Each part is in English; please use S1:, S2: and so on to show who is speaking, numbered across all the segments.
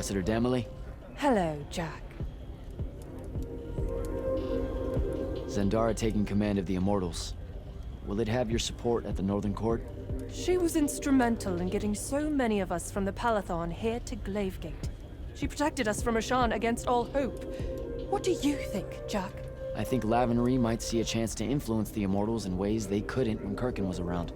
S1: Ambassador Damley.
S2: Hello, Jack.
S1: Zendara taking command of the Immortals. Will it have your support at the Northern Court?
S2: She was instrumental in getting so many of us from the Palathon here to Glavegate. She protected us from Ashan against all hope. What do you think, Jack?
S1: I think Lavenry might see a chance to influence the Immortals in ways they couldn't when Kirkin was around.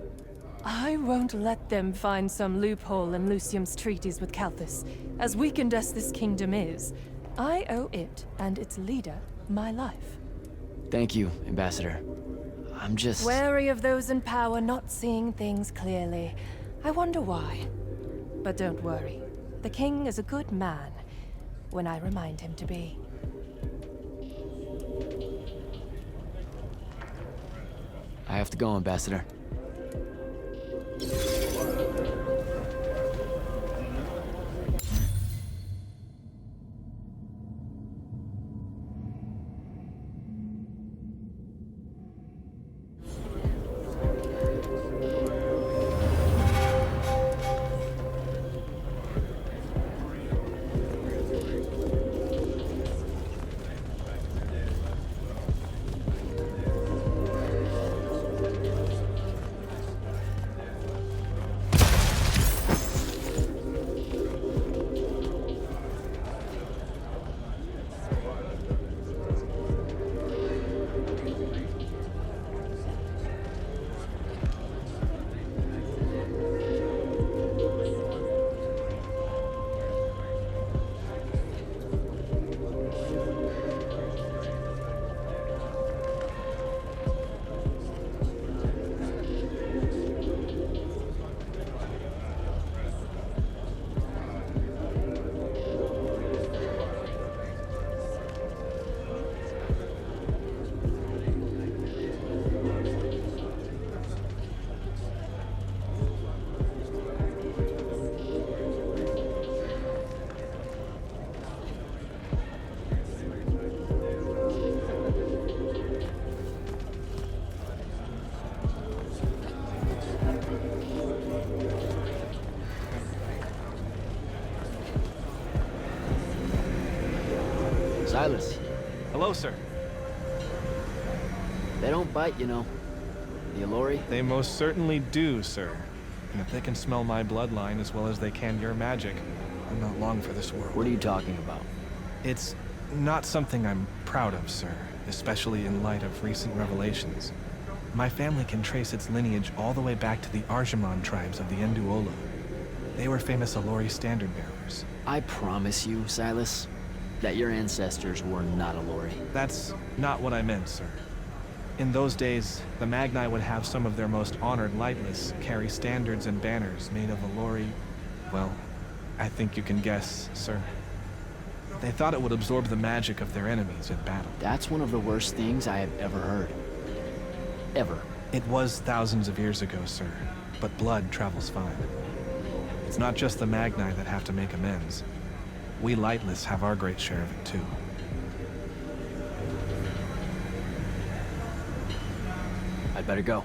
S2: I won't let them find some loophole in Lucium's treaties with Kalthus. As weakened as this kingdom is, I owe it and its leader my life.
S1: Thank you, Ambassador. I'm just...
S2: Wary of those in power not seeing things clearly. I wonder why. But don't worry. The king is a good man, when I remind him to be.
S1: I have to go, Ambassador. Silas.
S3: Hello, sir.
S1: They don't bite, you know. The Allori.
S3: They most certainly do, sir. And if they can smell my bloodline as well as they can your magic, I'm not long for this world.
S1: What are you talking about?
S3: It's not something I'm proud of, sir, especially in light of recent revelations. My family can trace its lineage all the way back to the Arjamon tribes of the Enduolo. They were famous Allori standard bearers.
S1: I promise you, Silas, that your ancestors were not Allori.
S3: That's not what I meant, sir. In those days, the Magni would have some of their most honored lightless carry standards and banners made of Allori. Well, I think you can guess, sir. They thought it would absorb the magic of their enemies in battle.
S1: That's one of the worst things I have ever heard. Ever.
S3: It was thousands of years ago, sir, but blood travels fine. It's not just the Magni that have to make amends. We lightless have our great share of it, too.
S1: I'd better go.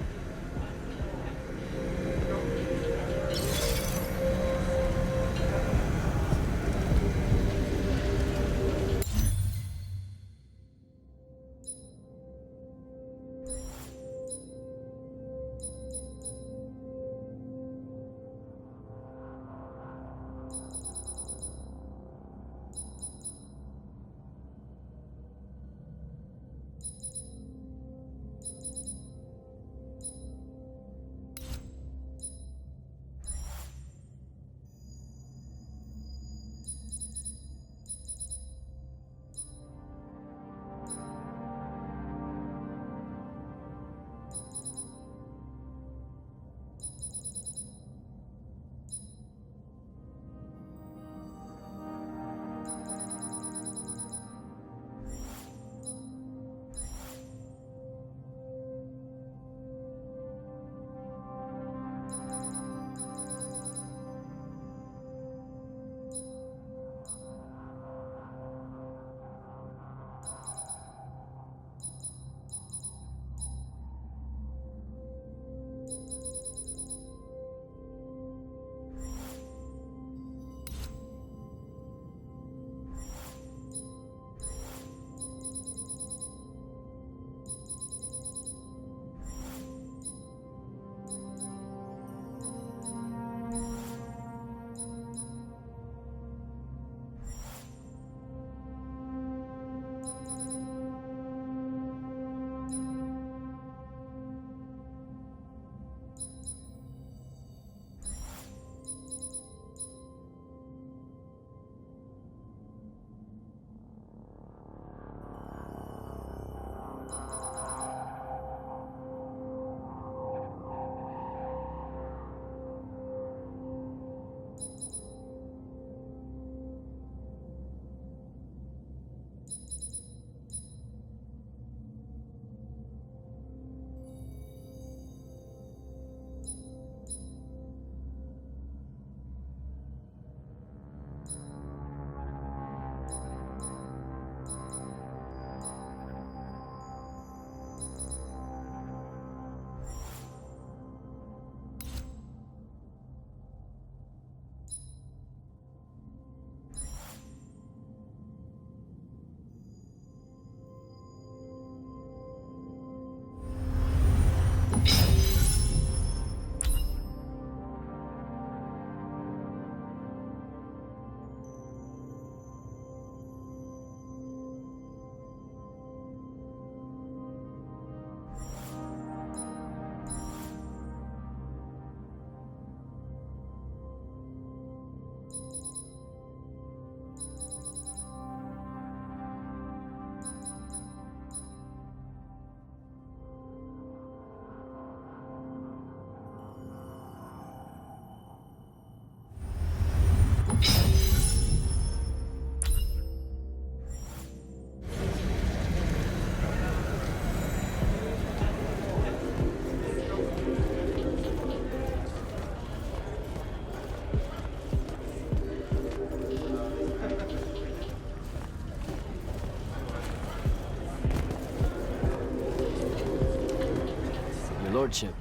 S1: Your lordship,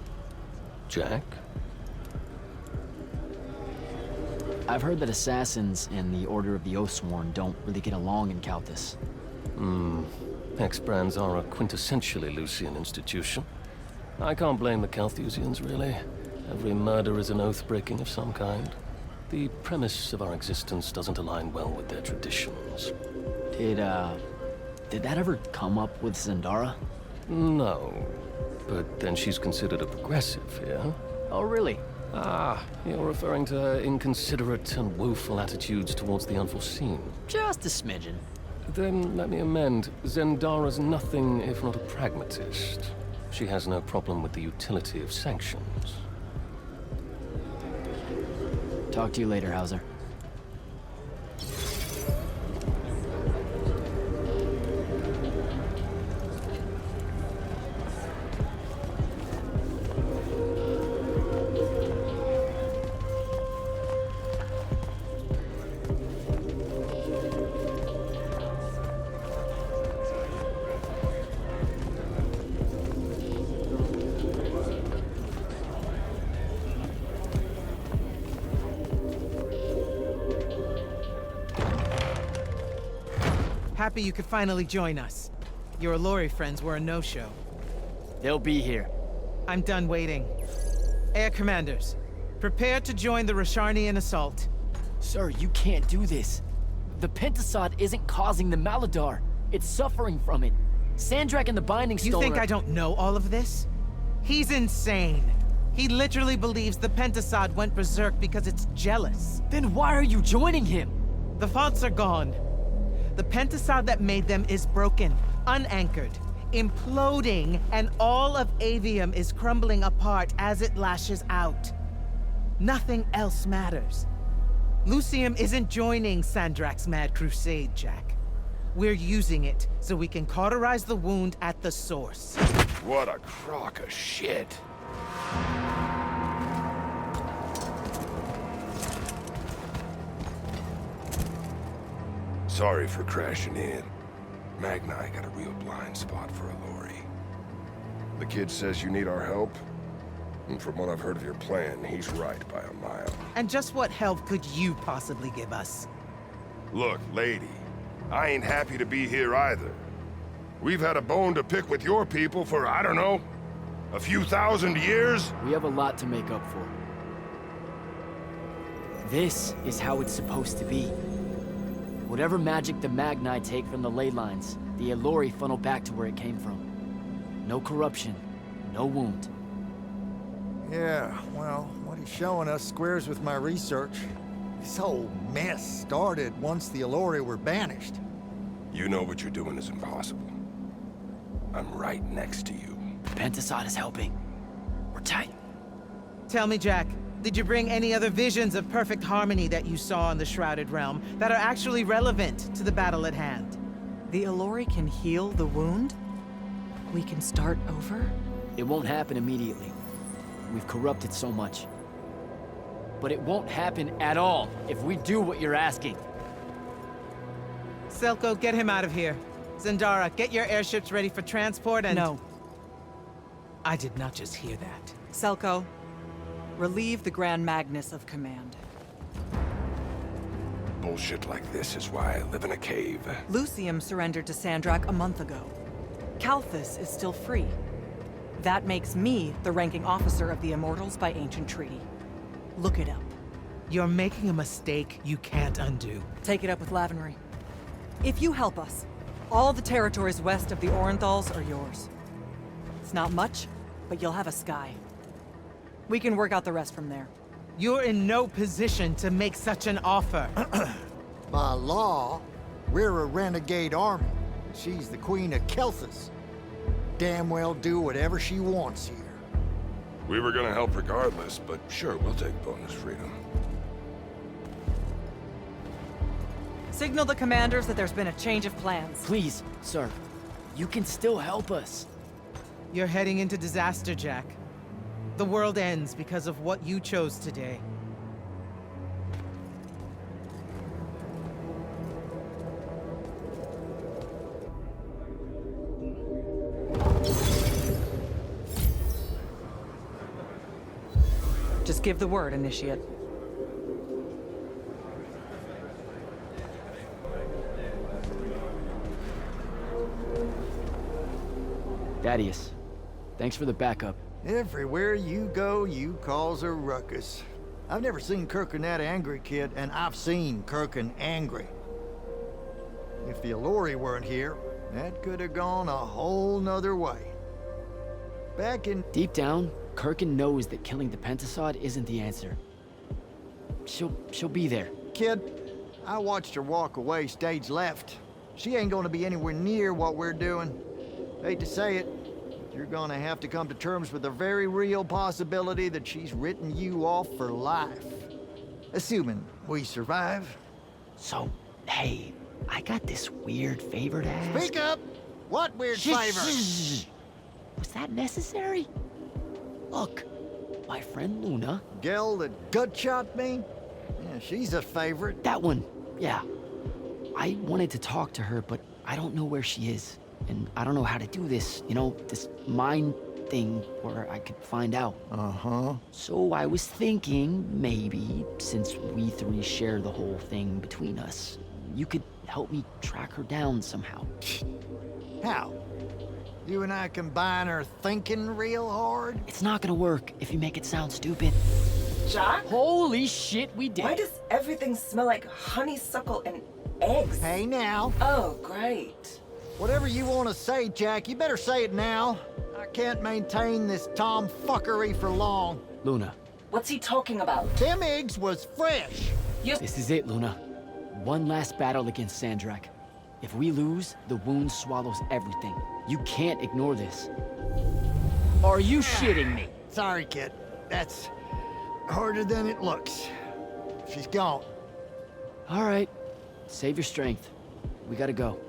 S4: Jack?
S1: I've heard that assassins and the Order of the Oathsworn don't really get along in Calthus.
S4: Ex-brands are a quintessentially Lucian institution. I can't blame the Calthusians, really. Every murder is an oath-breaking of some kind. The premise of our existence doesn't align well with their traditions.
S1: Did that ever come up with Zendara?
S4: No. But then she's considered a progressive, yeah?
S1: Oh, really?
S4: Ah, you're referring to her inconsiderate and woeful attitudes towards the unforeseen.
S1: Just a smidgen.
S4: Then let me amend. Zendara's nothing if not a pragmatist. She has no problem with the utility of sanctions.
S1: Talk to you later, Hauser.
S5: Happy you could finally join us. Your Allori friends were a no-show.
S1: They'll be here.
S5: I'm done waiting. Air Commanders, prepare to join the Rasharnian assault.
S1: Sir, you can't do this. The Pentasod isn't causing the Maladar. It's suffering from it. Sandrak and the Binding Stone
S5: You think
S1: are...
S5: I don't know all of this? He's insane. He literally believes the Pentasod went berserk because it's jealous.
S1: Then why are you joining him?
S5: The fonts are gone. The Pentasod that made them is broken, unanchored, imploding, and all of Aveum is crumbling apart as it lashes out. Nothing else matters. Lucium isn't joining Sandrak's mad crusade, Jack. We're using it so we can cauterize the wound at the source.
S6: What a crock of shit. Sorry for crashing in. Magni got a real blind spot for Allori. The kid says you need our help. And from what I've heard of your plan, he's right by a mile.
S5: And just what help could you possibly give us?
S6: Look, lady, I ain't happy to be here either. We've had a bone to pick with your people for, I don't know, a few thousand years?
S1: We have a lot to make up for. This is how it's supposed to be. Whatever magic the Magni take from the ley lines, the Allori funnel back to where it came from. No corruption, no wound.
S7: Yeah, well, what he's showing us squares with my research. This whole mess started once the Allori were banished.
S6: You know what you're doing is impossible. I'm right next to you.
S1: Pentasod is helping. We're tight.
S5: Tell me, Jack, did you bring any other visions of perfect harmony that you saw in the Shrouded Realm that are actually relevant to the battle at hand?
S8: The Allori can heal the wound? We can start over?
S1: It won't happen immediately. We've corrupted so much. But it won't happen at all if we do what you're asking.
S5: Selko, get him out of here. Zendara, get your airships ready for transport and...
S8: No.
S5: I did not just hear that.
S8: Selko, relieve the Grand Magnus of command.
S6: Bullshit like this is why I live in a cave.
S8: Lucium surrendered to Sandrak a month ago. Calthus is still free. That makes me the ranking officer of the Immortals by ancient treaty. Look it up.
S5: You're making a mistake you can't undo.
S8: Take it up with Lavenry. If you help us, all the territories west of the Orenthals are yours. It's not much, but you'll have a sky. We can work out the rest from there.
S5: You're in no position to make such an offer.
S7: By law, we're a renegade army. She's the queen of Kelthus. Damn well do whatever she wants here.
S6: We were gonna help regardless, but sure, we'll take bonus freedom.
S8: Signal the commanders that there's been a change of plans.
S1: Please, sir. You can still help us.
S5: You're heading into disaster, Jack. The world ends because of what you chose today.
S8: Just give the word, Initiate.
S1: Thaddeus, thanks for the backup.
S7: Everywhere you go, you cause a ruckus. I've never seen Kirkin that angry, kid, and I've seen Kirkin angry. If the Allori weren't here, that could have gone a whole nother way. Back in...
S1: Deep down, Kirkin knows that killing the Pentasod isn't the answer. She'll be there.
S7: Kid, I watched her walk away stage left. She ain't gonna be anywhere near what we're doing. Hate to say it, you're gonna have to come to terms with the very real possibility that she's written you off for life. Assuming we survive.
S1: So, hey, I got this weird favor to ask.
S7: Speak up! What weird favor?
S1: Was that necessary? Look, my friend Luna...
S7: Gel that gut-shot me? Yeah, she's a favorite.
S1: That one, yeah. I wanted to talk to her, but I don't know where she is. And I don't know how to do this, you know, this mind thing where I could find out.
S7: Uh-huh.
S1: So I was thinking, maybe, since we three share the whole thing between us, you could help me track her down somehow.
S7: How? You and I combine our thinking real hard?
S1: It's not gonna work if you make it sound stupid.
S9: Jack?
S1: Holy shit, we did.
S9: Why does everything smell like honeysuckle and eggs?
S7: Hey now.
S9: Oh, great.
S7: Whatever you want to say, Jack, you better say it now. I can't maintain this tomfuckery for long.
S1: Luna.
S9: What's he talking about?
S7: Them eggs was fresh.
S1: This is it, Luna. One last battle against Sandrak. If we lose, the wound swallows everything. You can't ignore this. Are you shitting me?
S7: Sorry, kid. That's harder than it looks. She's gone.
S1: All right. Save your strength. We gotta go.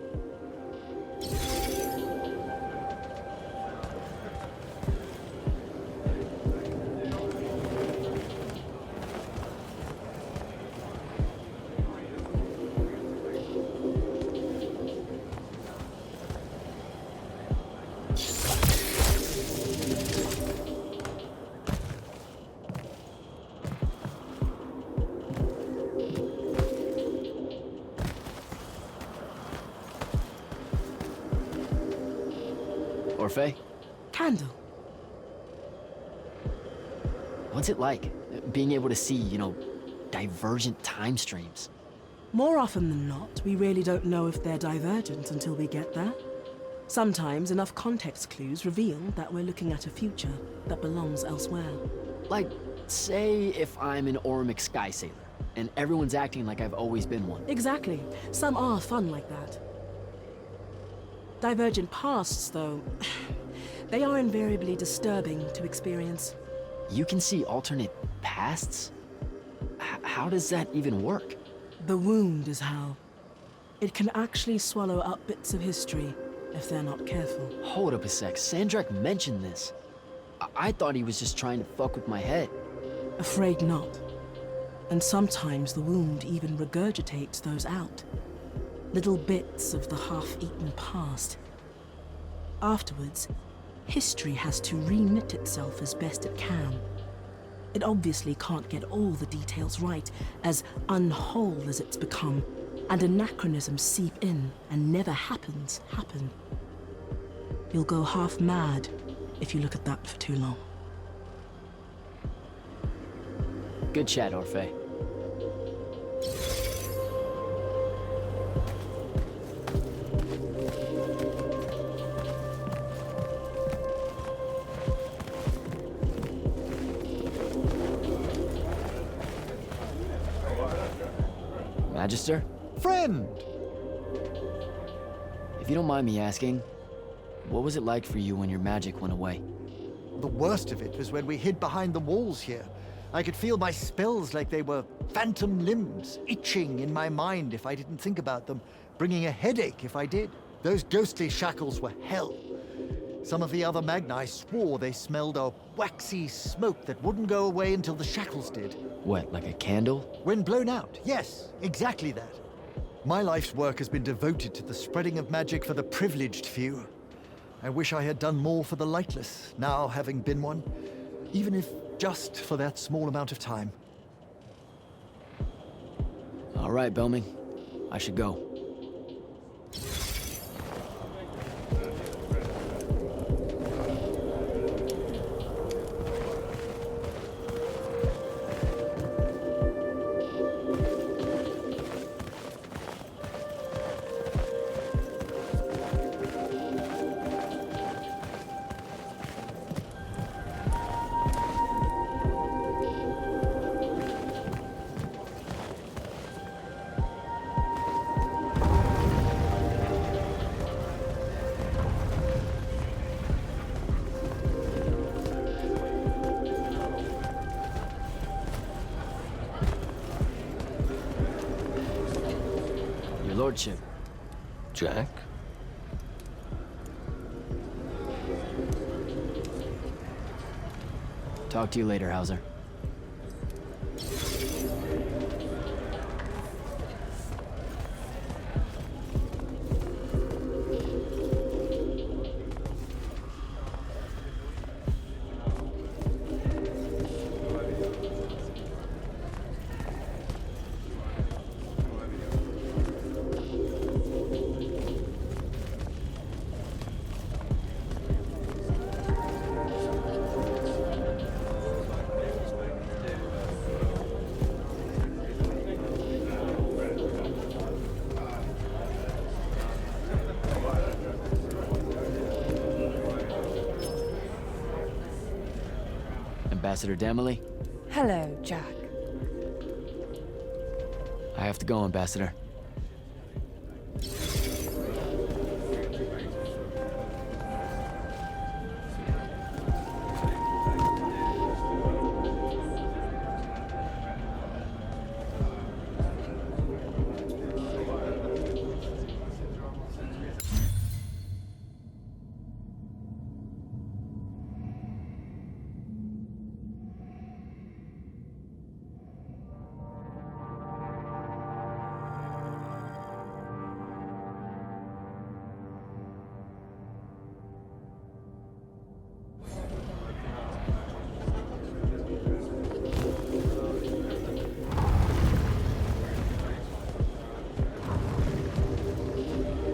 S1: Orphe?
S2: Candle.
S1: What's it like, being able to see, you know, divergent time streams?
S10: More often than not, we really don't know if they're divergent until we get there. Sometimes enough context clues reveal that we're looking at a future that belongs elsewhere.
S1: Like, say if I'm an Ormic sky sailor, and everyone's acting like I've always been one.
S10: Exactly. Some are fun like that. Divergent pasts, though, they are invariably disturbing to experience.
S1: You can see alternate pasts? How does that even work?
S10: The wound is how. It can actually swallow up bits of history if they're not careful.
S1: Hold up a sec, Sandrak mentioned this. I thought he was just trying to fuck with my head.
S10: Afraid not. And sometimes the wound even regurgitates those out. Little bits of the half-eaten past. Afterwards, history has to re-knit itself as best it can. It obviously can't get all the details right, as unwhole as it's become, and anachronisms seep in and never happen. You'll go half mad if you look at that for too long.
S1: Good chat, Orphe. Magister?
S7: Friend!
S1: If you don't mind me asking, what was it like for you when your magic went away?
S7: The worst of it was when we hid behind the walls here. I could feel my spells like they were phantom limbs, itching in my mind if I didn't think about them, bringing a headache if I did. Those ghostly shackles were hell. Some of the other Magni swore they smelled a waxy smoke that wouldn't go away until the shackles did.
S1: What, like a candle?
S7: When blown out, yes, exactly that. My life's work has been devoted to the spreading of magic for the privileged few. I wish I had done more for the lightless, now having been one. even if just for that small amount of time.
S1: All right, Belming. I should go. Your lordship.
S4: Jack?
S1: Talk to you later, Hauser. Ambassador Damley?
S2: Hello, Jack.
S1: I have to go, Ambassador.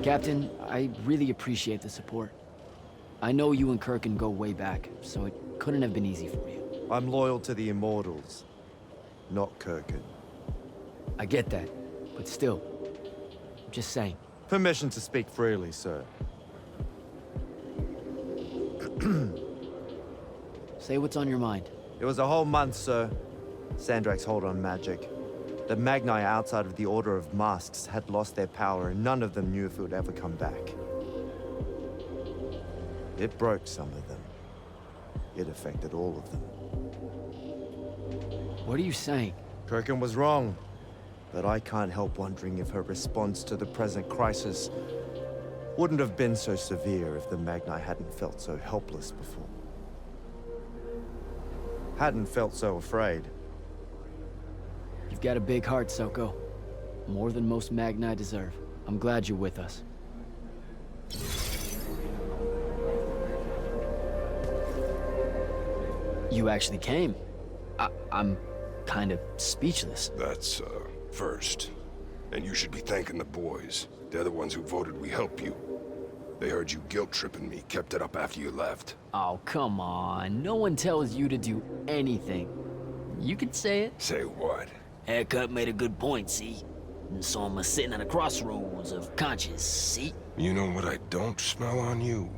S1: Captain, I really appreciate the support. I know you and Kirkin go way back, so it couldn't have been easy for you.
S11: I'm loyal to the Immortals, not Kirkin.
S1: I get that, but still, I'm just saying.
S11: Permission to speak freely, sir.
S1: Say what's on your mind.
S11: It was a whole month, sir. Sandrak's hold on magic. The Magni outside of the Order of Masks had lost their power, and none of them knew if it would ever come back. It broke some of them. It affected all of them.
S1: What are you saying?
S11: Kirkin was wrong, but I can't help wondering if her response to the present crisis wouldn't have been so severe if the Magni hadn't felt so helpless before. Hadn't felt so afraid.
S1: You've got a big heart, Soko. More than most Magni deserve. I'm glad you're with us. You actually came. I'm kind of speechless.
S6: That's, first. And you should be thanking the boys. They're the ones who voted we help you. They heard you guilt-tripping me, kept it up after you left.
S1: Oh, come on. No one tells you to do anything. You can say it.
S6: Say what?
S12: Haircut made a good point, see? And so I'm sitting at a crossroads of conscience, see?
S6: You know what I don't smell on you?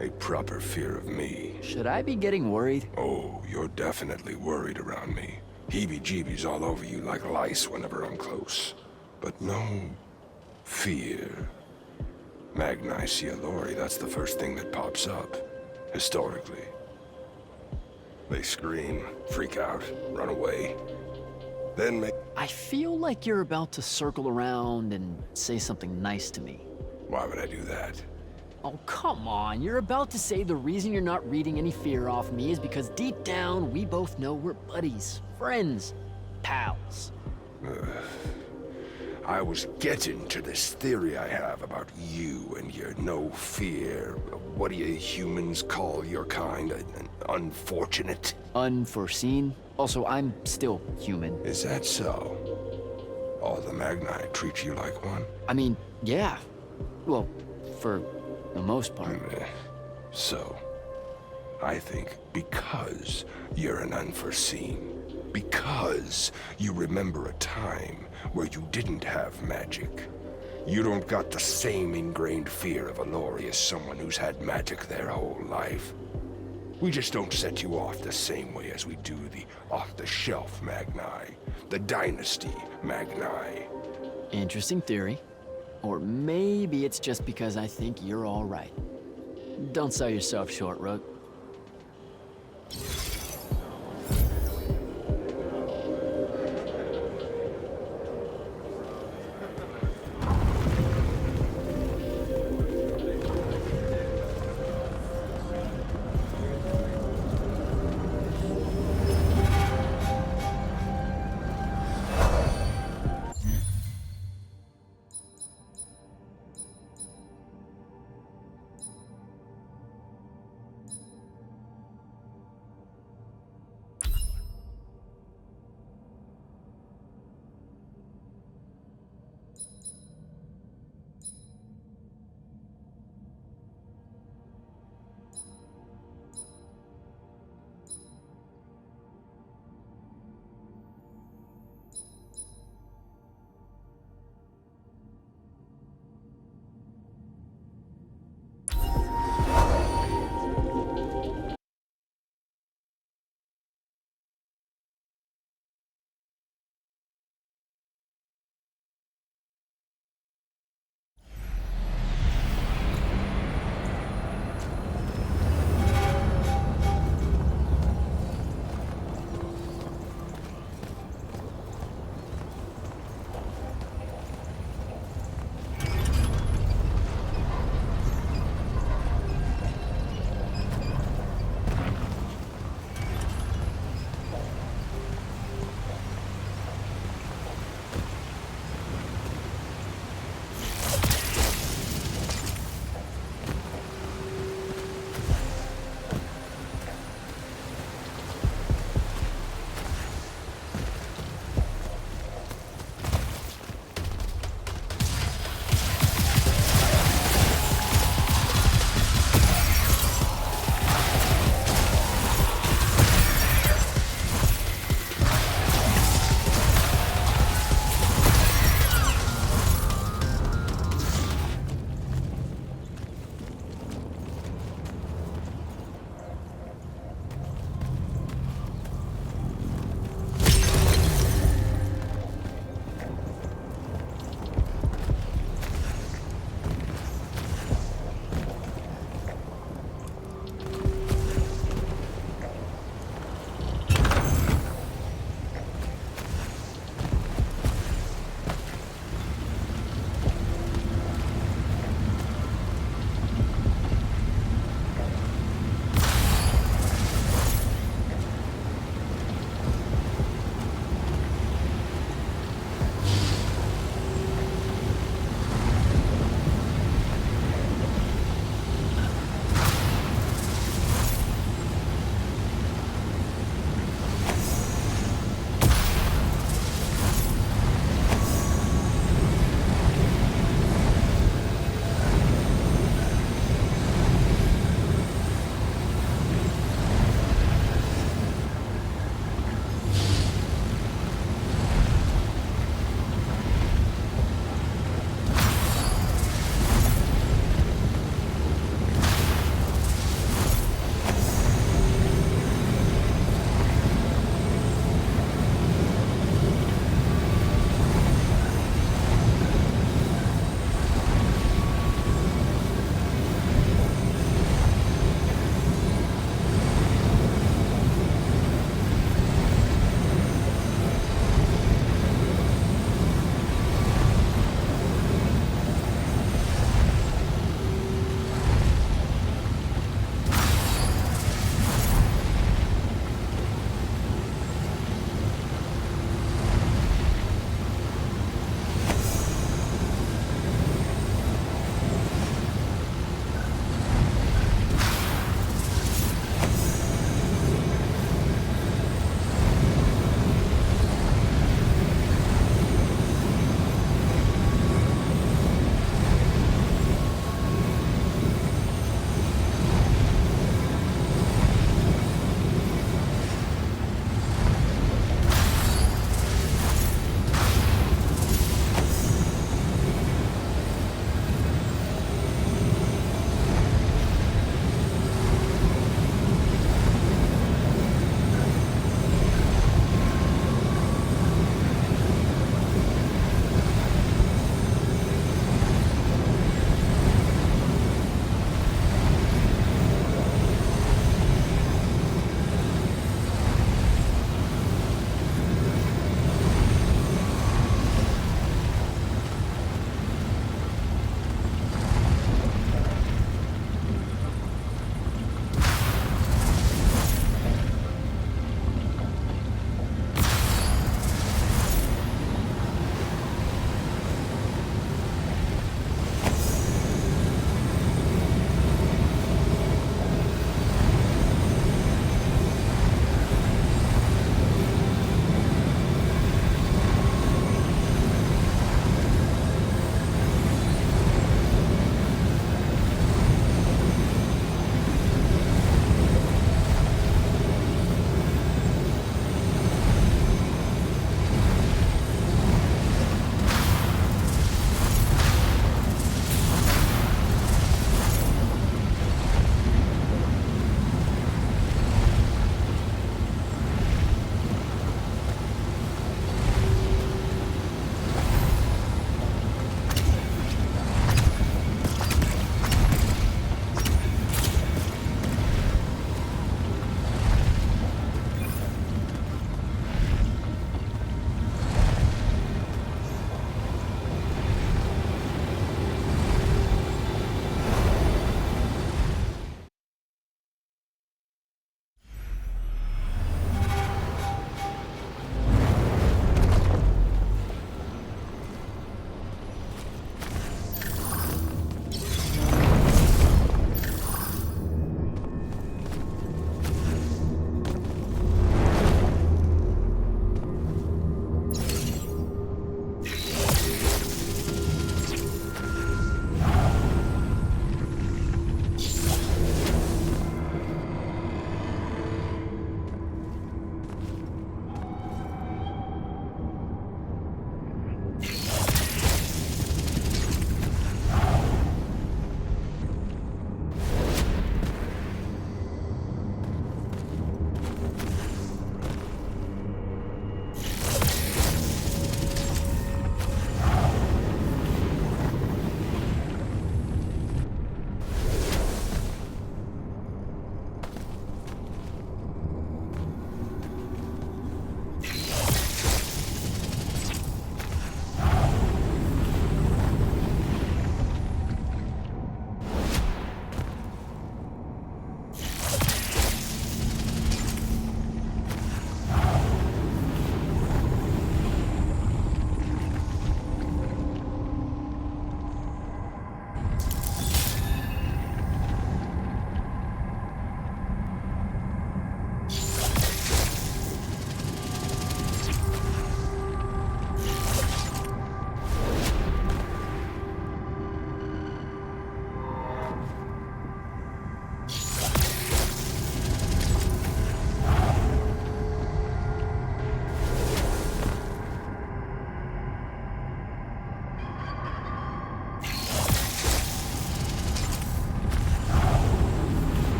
S6: A proper fear of me.
S1: Should I be getting worried?
S6: Oh, you're definitely worried around me. Heebie-jeebies all over you like lice whenever I'm close. But no fear. Magni see a Lori, that's the first thing that pops up. Historically. They scream, freak out, run away. Then make...
S1: I feel like you're about to circle around and say something nice to me.
S6: Why would I do that?
S1: Oh, come on. You're about to say the reason you're not reading any fear off me is because deep down, we both know we're buddies, friends, pals.
S6: I was getting to this theory I have about you and your no fear. What do you humans call your kind? Unfortunate?
S1: Unforeseen? Also, I'm still human.
S6: Is that so? All the Magni treat you like one?
S1: I mean, yeah. Well, for the most part.
S6: So, I think because you're an unforeseen, because you remember a time where you didn't have magic, you don't got the same ingrained fear of Allori as someone who's had magic their whole life. We just don't set you off the same way as we do the off-the-shelf Magni, the Dynasty Magni.
S1: Interesting theory. Or maybe it's just because I think you're all right. Don't sell yourself short, Rook.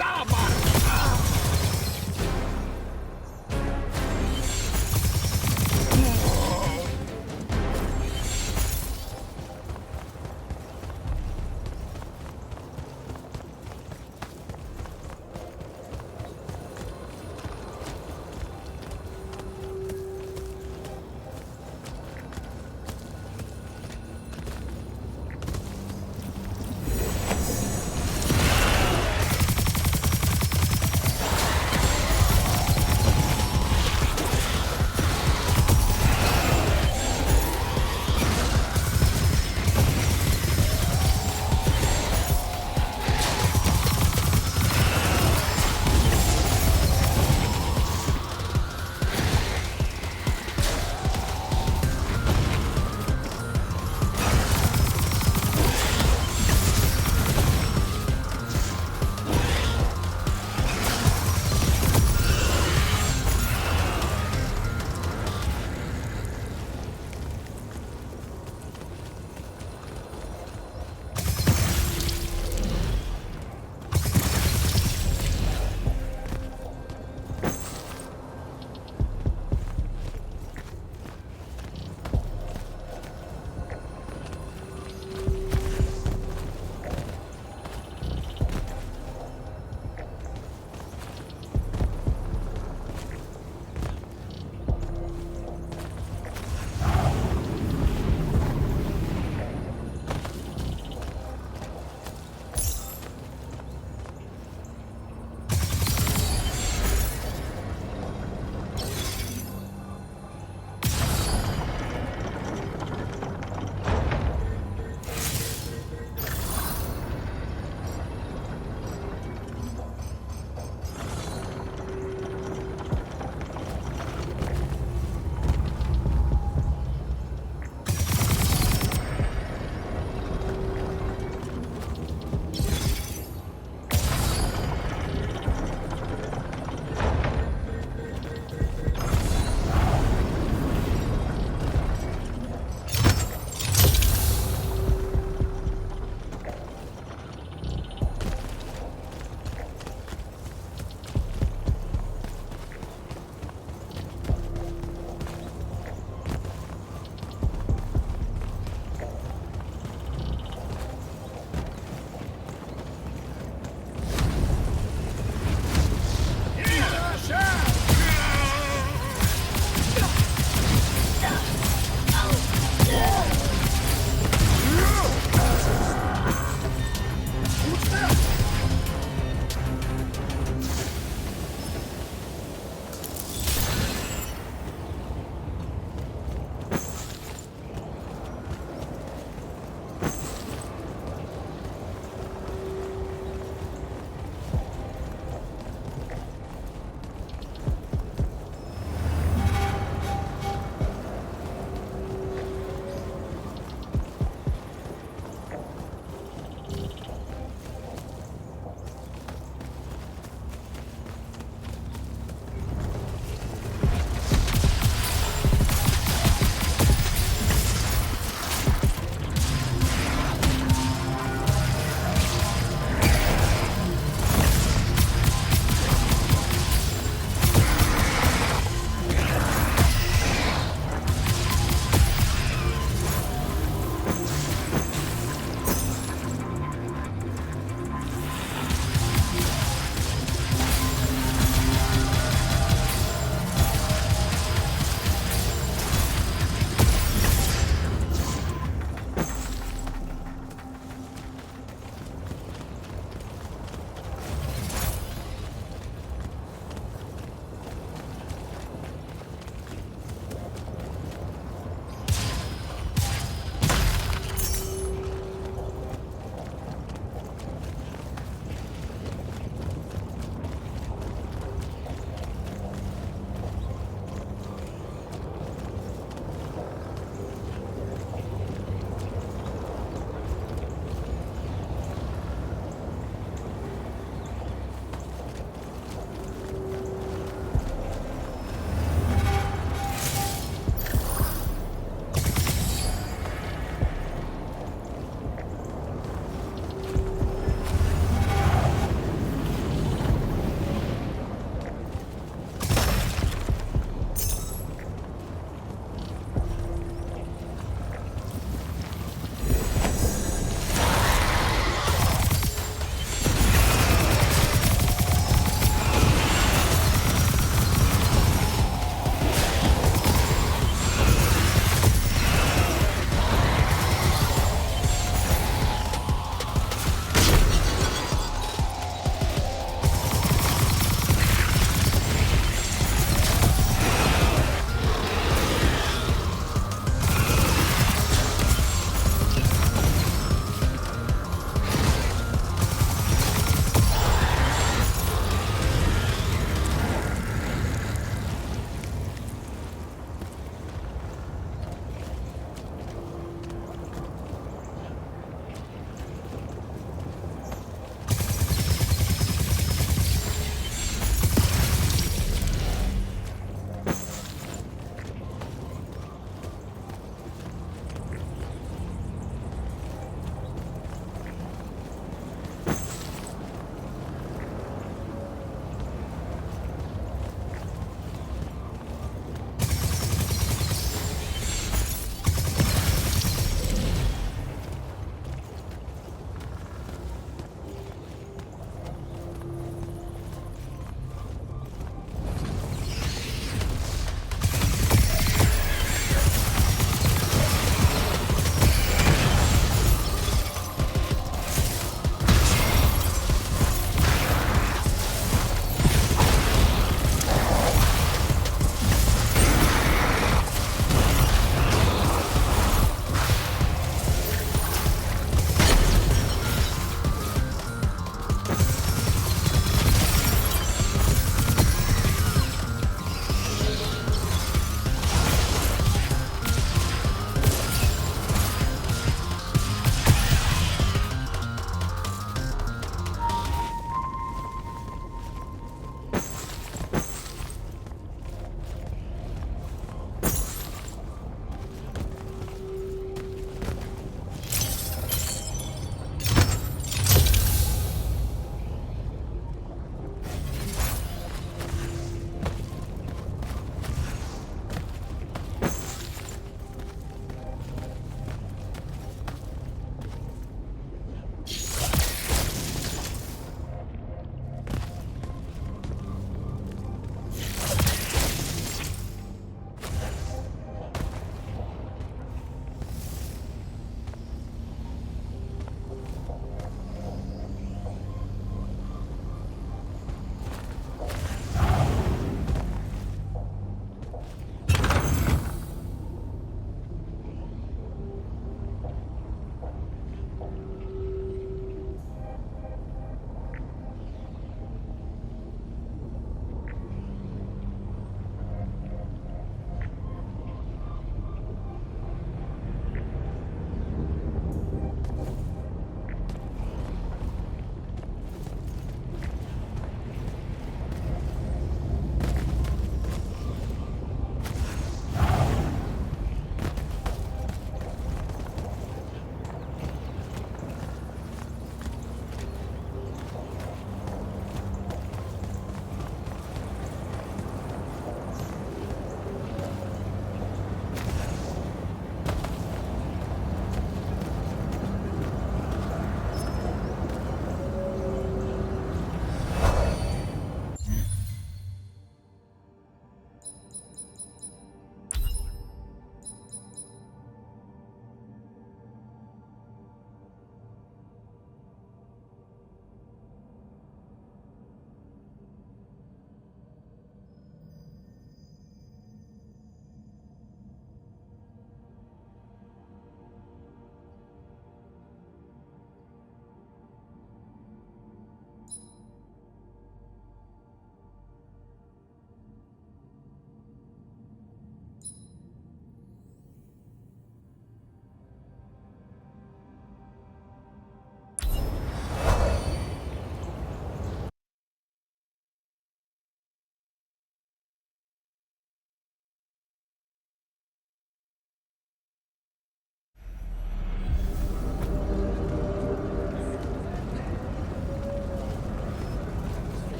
S13: Samar!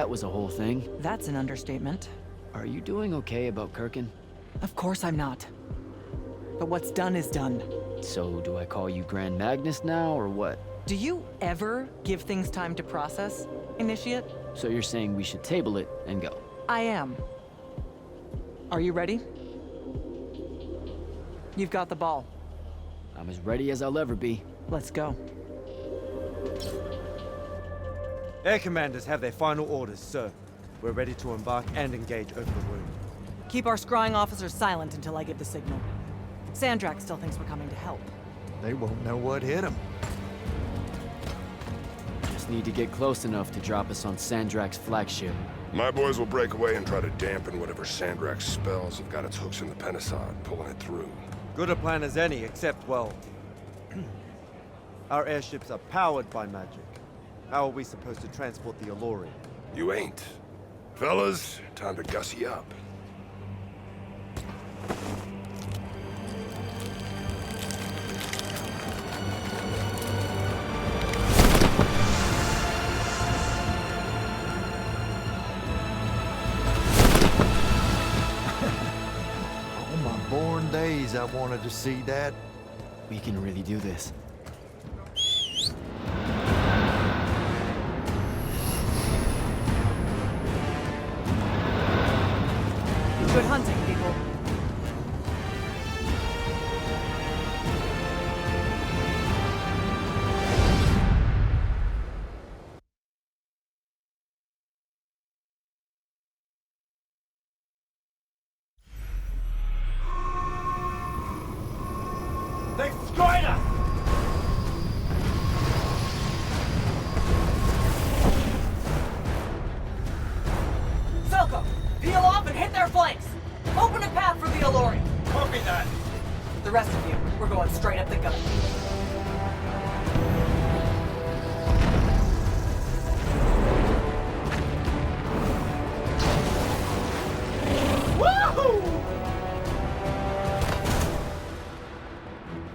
S1: that was a whole thing.
S8: That's an understatement.
S1: Are you doing okay about Kirkin?
S8: Of course I'm not. But what's done is done.
S1: So do I call you Grand Magnus now, or what?
S8: Do you ever give things time to process, Initiate?
S1: So you're saying we should table it and go?
S8: I am. Are you ready? You've got the ball.
S1: I'm as ready as I'll ever be.
S8: Let's go.
S11: Air commanders have their final orders, sir. We're ready to embark and engage over the wound.
S8: Keep our scrying officers silent until I give the signal. Sandrak still thinks we're coming to help.
S7: They won't know what hit them.
S1: Just need to get close enough to drop us on Sandrak's flagship.
S6: My boys will break away and try to dampen whatever Sandrak's spells have got its hooks in the Penasod, pulling it through.
S11: Good a plan as any, except, well... our airships are powered by magic. How are we supposed to transport the Alluri?
S6: You ain't. Fellas, time to gussy up.
S7: All my born days I wanted to see that.
S1: We can really do this.
S8: Good hunting, people.
S11: They destroyed us!
S8: Selko, peel off and hit their flanks! Open a path for the Alluri!
S11: Copy that!
S8: The rest of you, we're going straight up the gut. Woohoo!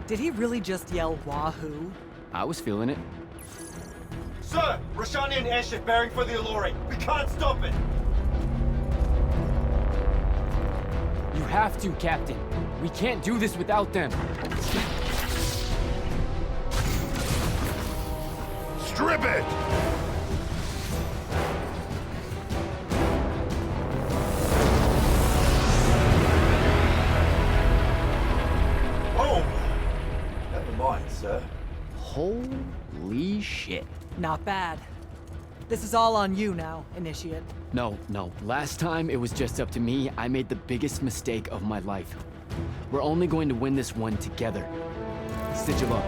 S8: Did he really just yell wahoo?
S1: I was feeling it.
S11: Sir! Rashanian airship bearing for the Alluri! We can't stop it!
S1: You have to, Captain. We can't do this without them.
S6: Strip it!
S11: Boom! Never mind, sir.
S1: Holy shit.
S8: Not bad. This is all on you now, Initiate.
S1: No. Last time it was just up to me. I made the biggest mistake of my life. We're only going to win this one together. Sigil up.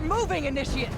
S8: moving, Initiate!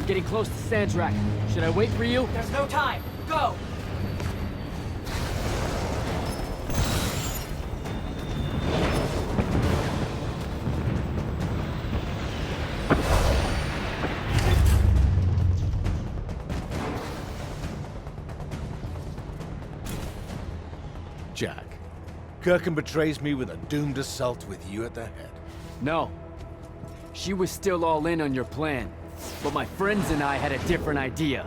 S1: Getting close to Sandrak. Should I wait for you?
S5: There's no time. Go!
S13: Jack, Kirkham betrays me with a doomed assault with you at the head.
S1: No. She was still all in on your plan. But my friends and I had a different idea.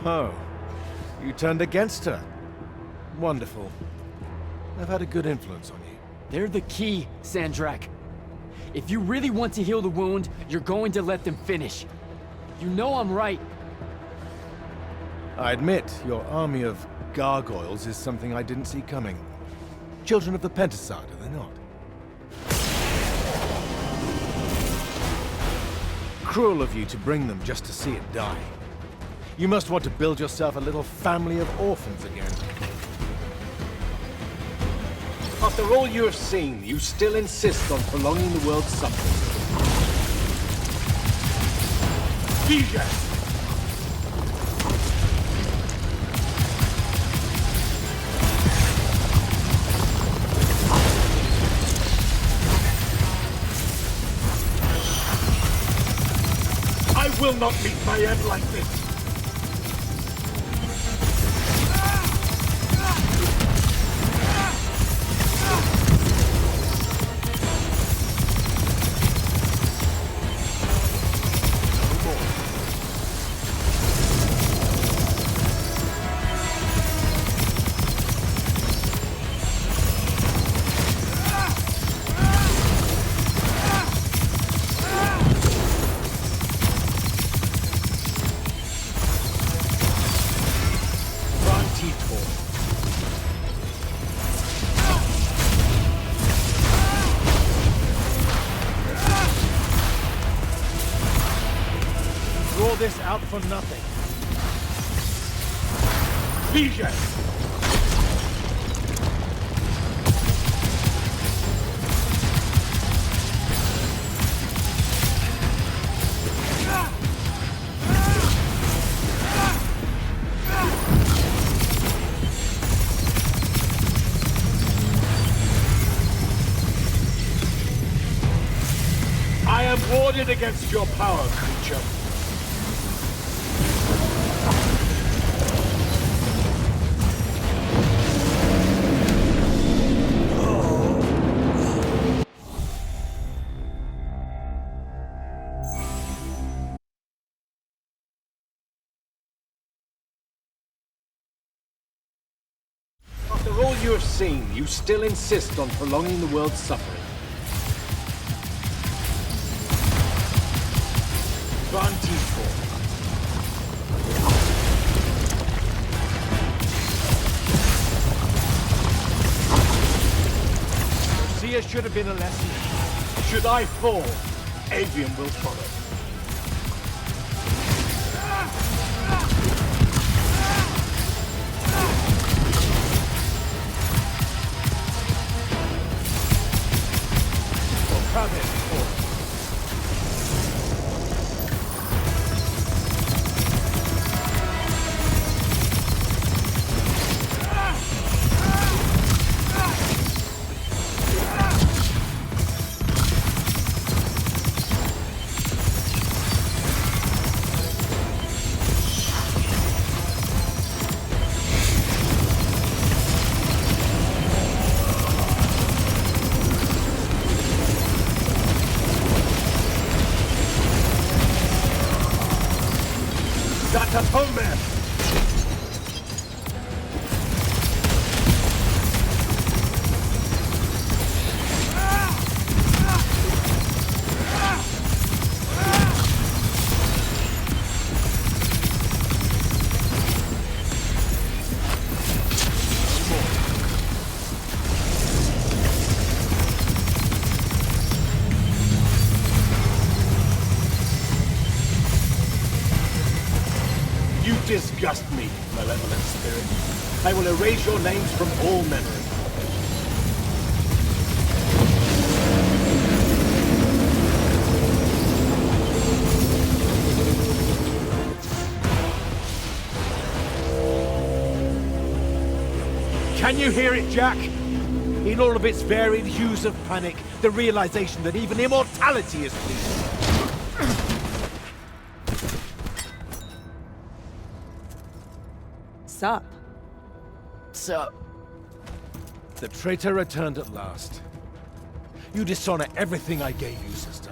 S13: Oh, you turned against her. Wonderful. I've had a good influence on you.
S1: They're the key, Sandrak. If you really want to heal the wound, you're going to let them finish. You know I'm right.
S13: I admit, your army of gargoyles is something I didn't see coming. Children of the Pentasad, are they not? Cruel of you to bring them just to see it die. You must want to build yourself a little family of orphans again. After all you have seen, you still insist on prolonging the world's suffering. Vision! I will not meet my end like this! This out for nothing. Vision! I am warded against your power, creature. After all you have seen, you still insist on prolonging the world's suffering. Lucia should have been a lesson. Should I fall, Aveum will follow. Disgust me, malevolent spirit. I will erase your names from all memory. Can you hear it, Jack? In all of its varied hues of panic, the realization that even immortality is fleeting.
S8: Sup?
S1: Sup?
S13: The traitor returned at last. You dishonor everything I gave you, sister.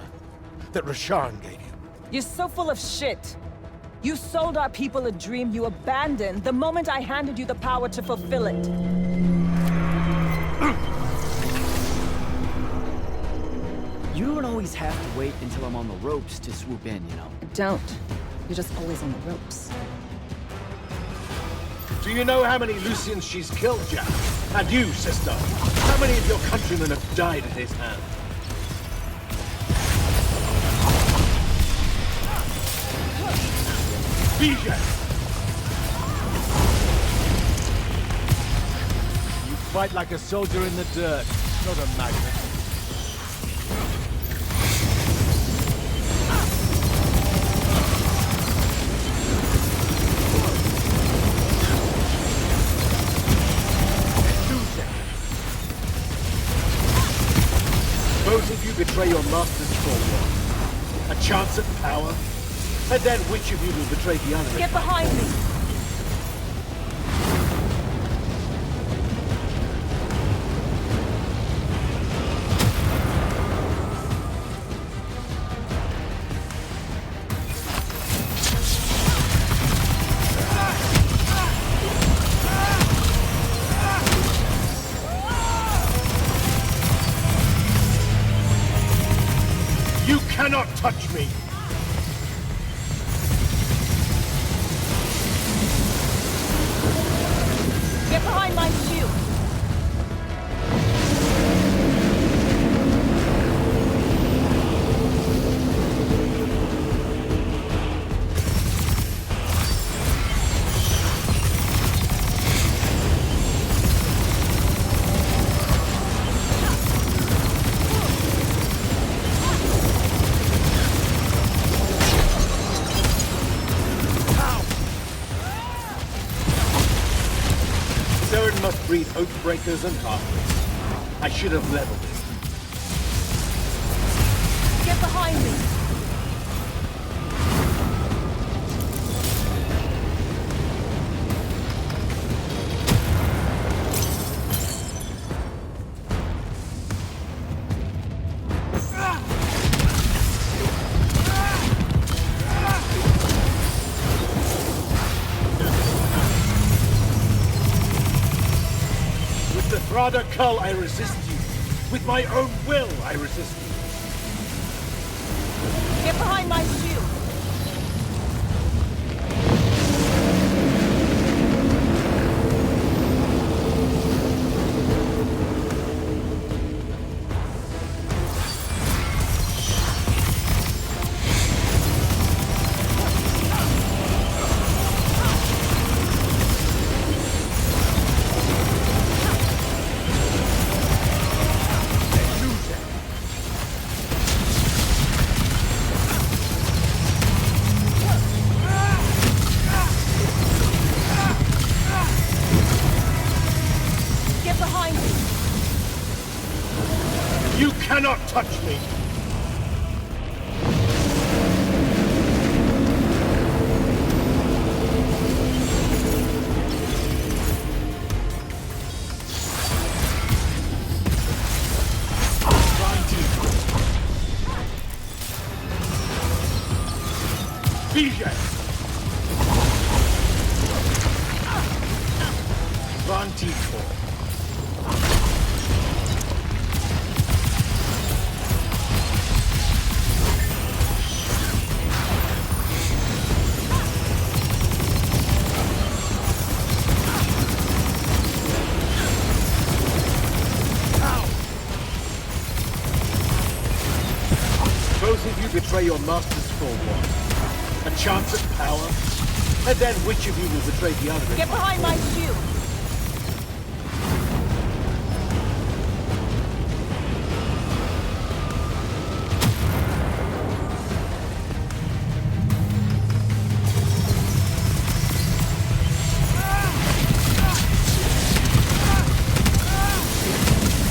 S13: That Rasharn gave you.
S14: You're so full of shit. You sold our people a dream you abandoned the moment I handed you the power to fulfill it.
S1: You don't always have to wait until I'm on the ropes to swoop in, you know.
S14: Don't. You're just always on the ropes.
S13: Do you know how many Lucians she's killed, Jack? And you, sister? How many of your countrymen have died at his hand? Bijay! You fight like a soldier in the dirt, not a magnet. Both of you betray your masters for what? A chance at power? And then which of you will betray the other?
S14: Get behind me!
S13: You cannot touch me!
S14: Get behind my shield!
S13: Saren must breed oathbreakers and halflings. I should have leveled it.
S14: Get behind me!
S13: With the Thrada Cull, I resist you. With my own will, I resist you.
S14: Get behind my shield! Get behind me!
S13: You cannot touch me! Bijay! Vantitor. Both of you betray your masters for what? A chance at power? And then which of you will betray the other?
S14: Get behind my shield!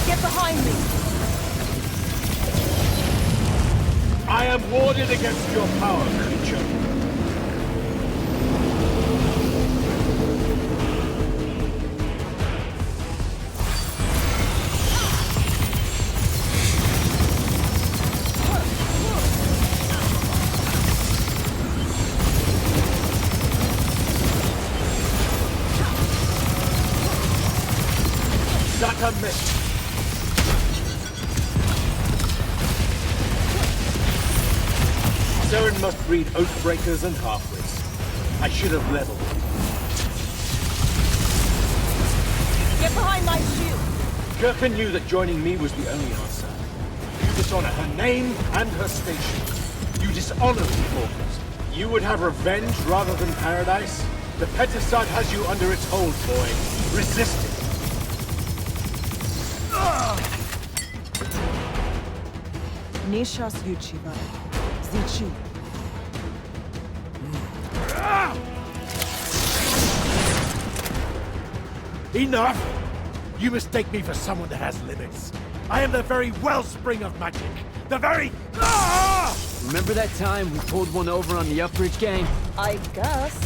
S14: Get behind me!
S13: I am warded against your power, creature. Seren must breed Oathbreakers and Halfwits. I should have leveled.
S14: Get behind my shield!
S13: Kirpin knew that joining me was the only answer. You dishonor her name and her station. You dishonor the Immortals. You would have revenge rather than paradise? The Pentasod has you under its hold, boy. Resist it.
S14: Nishas Yuchiba. Zichi.
S13: Enough! You mistake me for someone that has limits. I am the very wellspring of magic. The very...
S1: Remember that time we pulled one over on the Upbridge gang?
S14: I guess.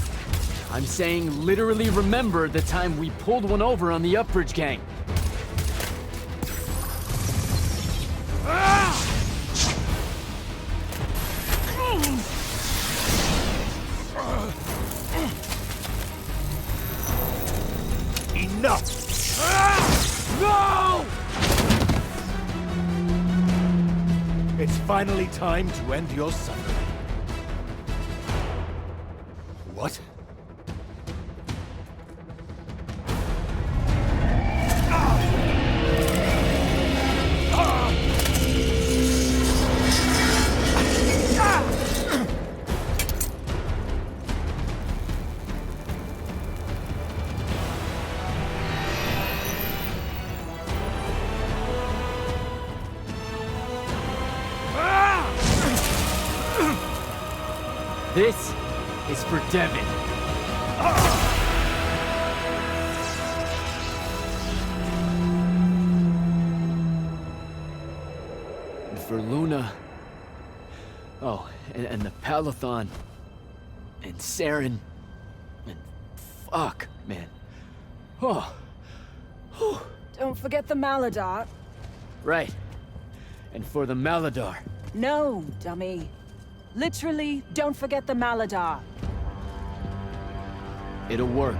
S1: I'm saying literally remember the time we pulled one over on the Upbridge gang.
S13: Enough! No! It's finally time to end your suffering. What?
S1: This is for Devin. And for Luna. Oh, and the Palathon. And Saren. And fuck, man. Oh.
S14: Don't forget the Maladar.
S1: Right. And for the Maladar.
S14: No, dummy. Literally, don't forget the Maladar.
S1: It'll work.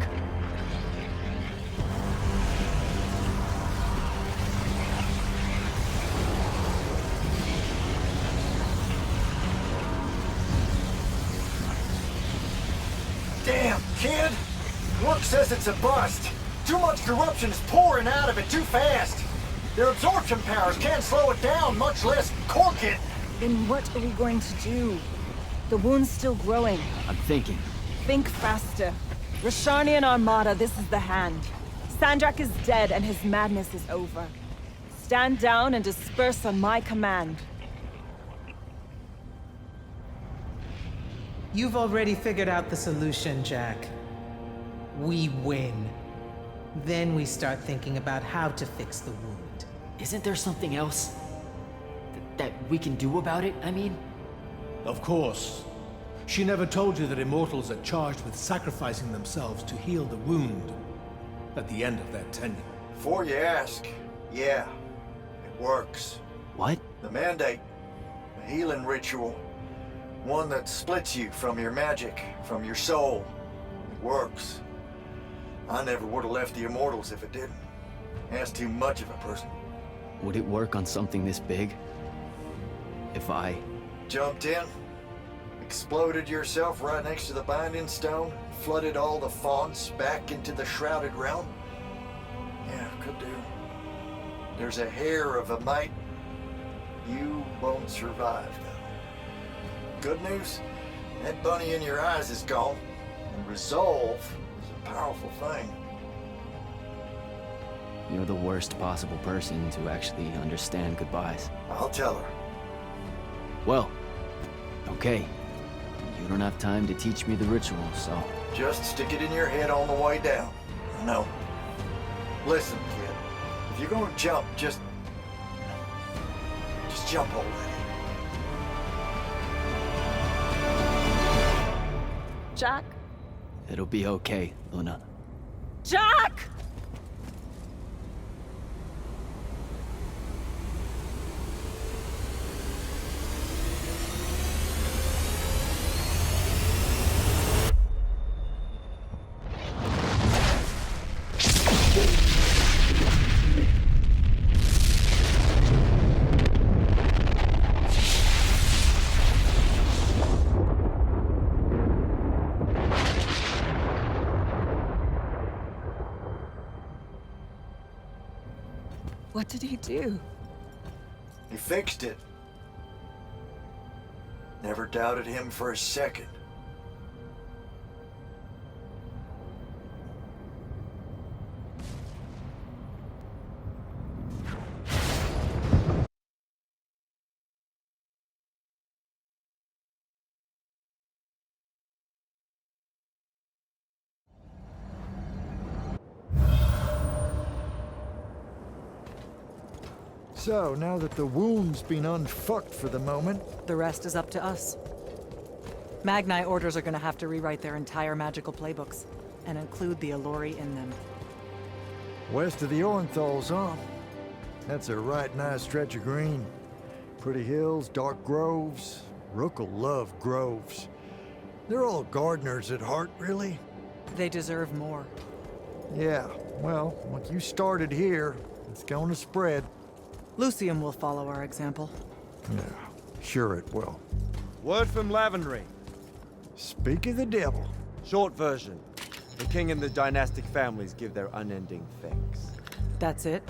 S7: Damn, kid! Work says it's a bust. Too much corruption is pouring out of it too fast. Their absorption powers can't slow it down, much less cork it.
S14: Then what are we going to do? The wound's still growing.
S1: I'm thinking.
S14: Think faster. Rosharnian Armada, this is the hand. Sandrak is dead and his madness is over. Stand down and disperse on my command.
S5: You've already figured out the solution, Jack. We win. Then we start thinking about how to fix the wound.
S1: Isn't there something else? That we can do about it, I mean?
S13: Of course. She never told you that Immortals are charged with sacrificing themselves to heal the wound at the end of their tenure.
S7: Before you ask, yeah, it works.
S1: What?
S7: The Mandate. A healing ritual. One that splits you from your magic, from your soul. It works. I never would have left the Immortals if it didn't. That's too much of a person.
S1: Would it work on something this big? If I...
S7: Jumped in, exploded yourself right next to the Binding Stone, flooded all the fonts back into the Shrouded Realm? Yeah, could do. There's a hair of a mite. You won't survive, though. Good news, that bunny in your eyes is gone, and resolve is a powerful thing.
S1: You're the worst possible person to actually understand goodbyes.
S7: I'll tell her.
S1: Well, okay. You don't have time to teach me the ritual, so...
S7: Just stick it in your head on the way down. No. Listen, kid. If you're gonna jump, just jump already.
S14: Jack?
S1: It'll be okay, Luna.
S14: Jack! What did he do?
S7: He fixed it. Never doubted him for a second. So, now that the wound's been unfucked for the moment...
S8: The rest is up to us. Magni orders are gonna have to rewrite their entire magical playbooks, and include the Alluri in them.
S7: West of the Orenthals, huh? That's a right nice stretch of green. Pretty hills, dark groves. Rook'll love groves. They're all gardeners at heart, really.
S8: They deserve more.
S7: Yeah, well, once you started here, it's gonna spread.
S8: Lucium will follow our example.
S7: Yeah, sure it will.
S11: Word from Lavenry.
S7: Speak of the devil.
S11: Short version. The king and the dynastic families give their unending thanks.
S8: That's it?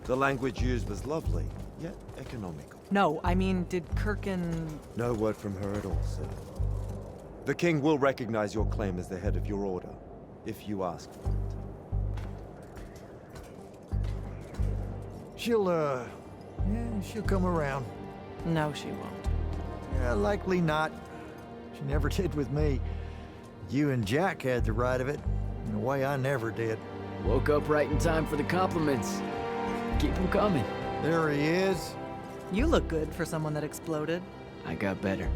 S11: The language used was lovely, yet economical.
S8: No, I mean, did Kirkin...
S11: No word from her at all, sir. The king will recognize your claim as the head of your order, if you ask for it.
S7: She'll come around.
S8: No, she won't.
S7: Yeah, likely not. She never did with me. You and Jack had the right of it, in a way I never did.
S1: Woke up right in time for the compliments. Keep them coming.
S7: There he is.
S8: You look good for someone that exploded.
S1: I got better.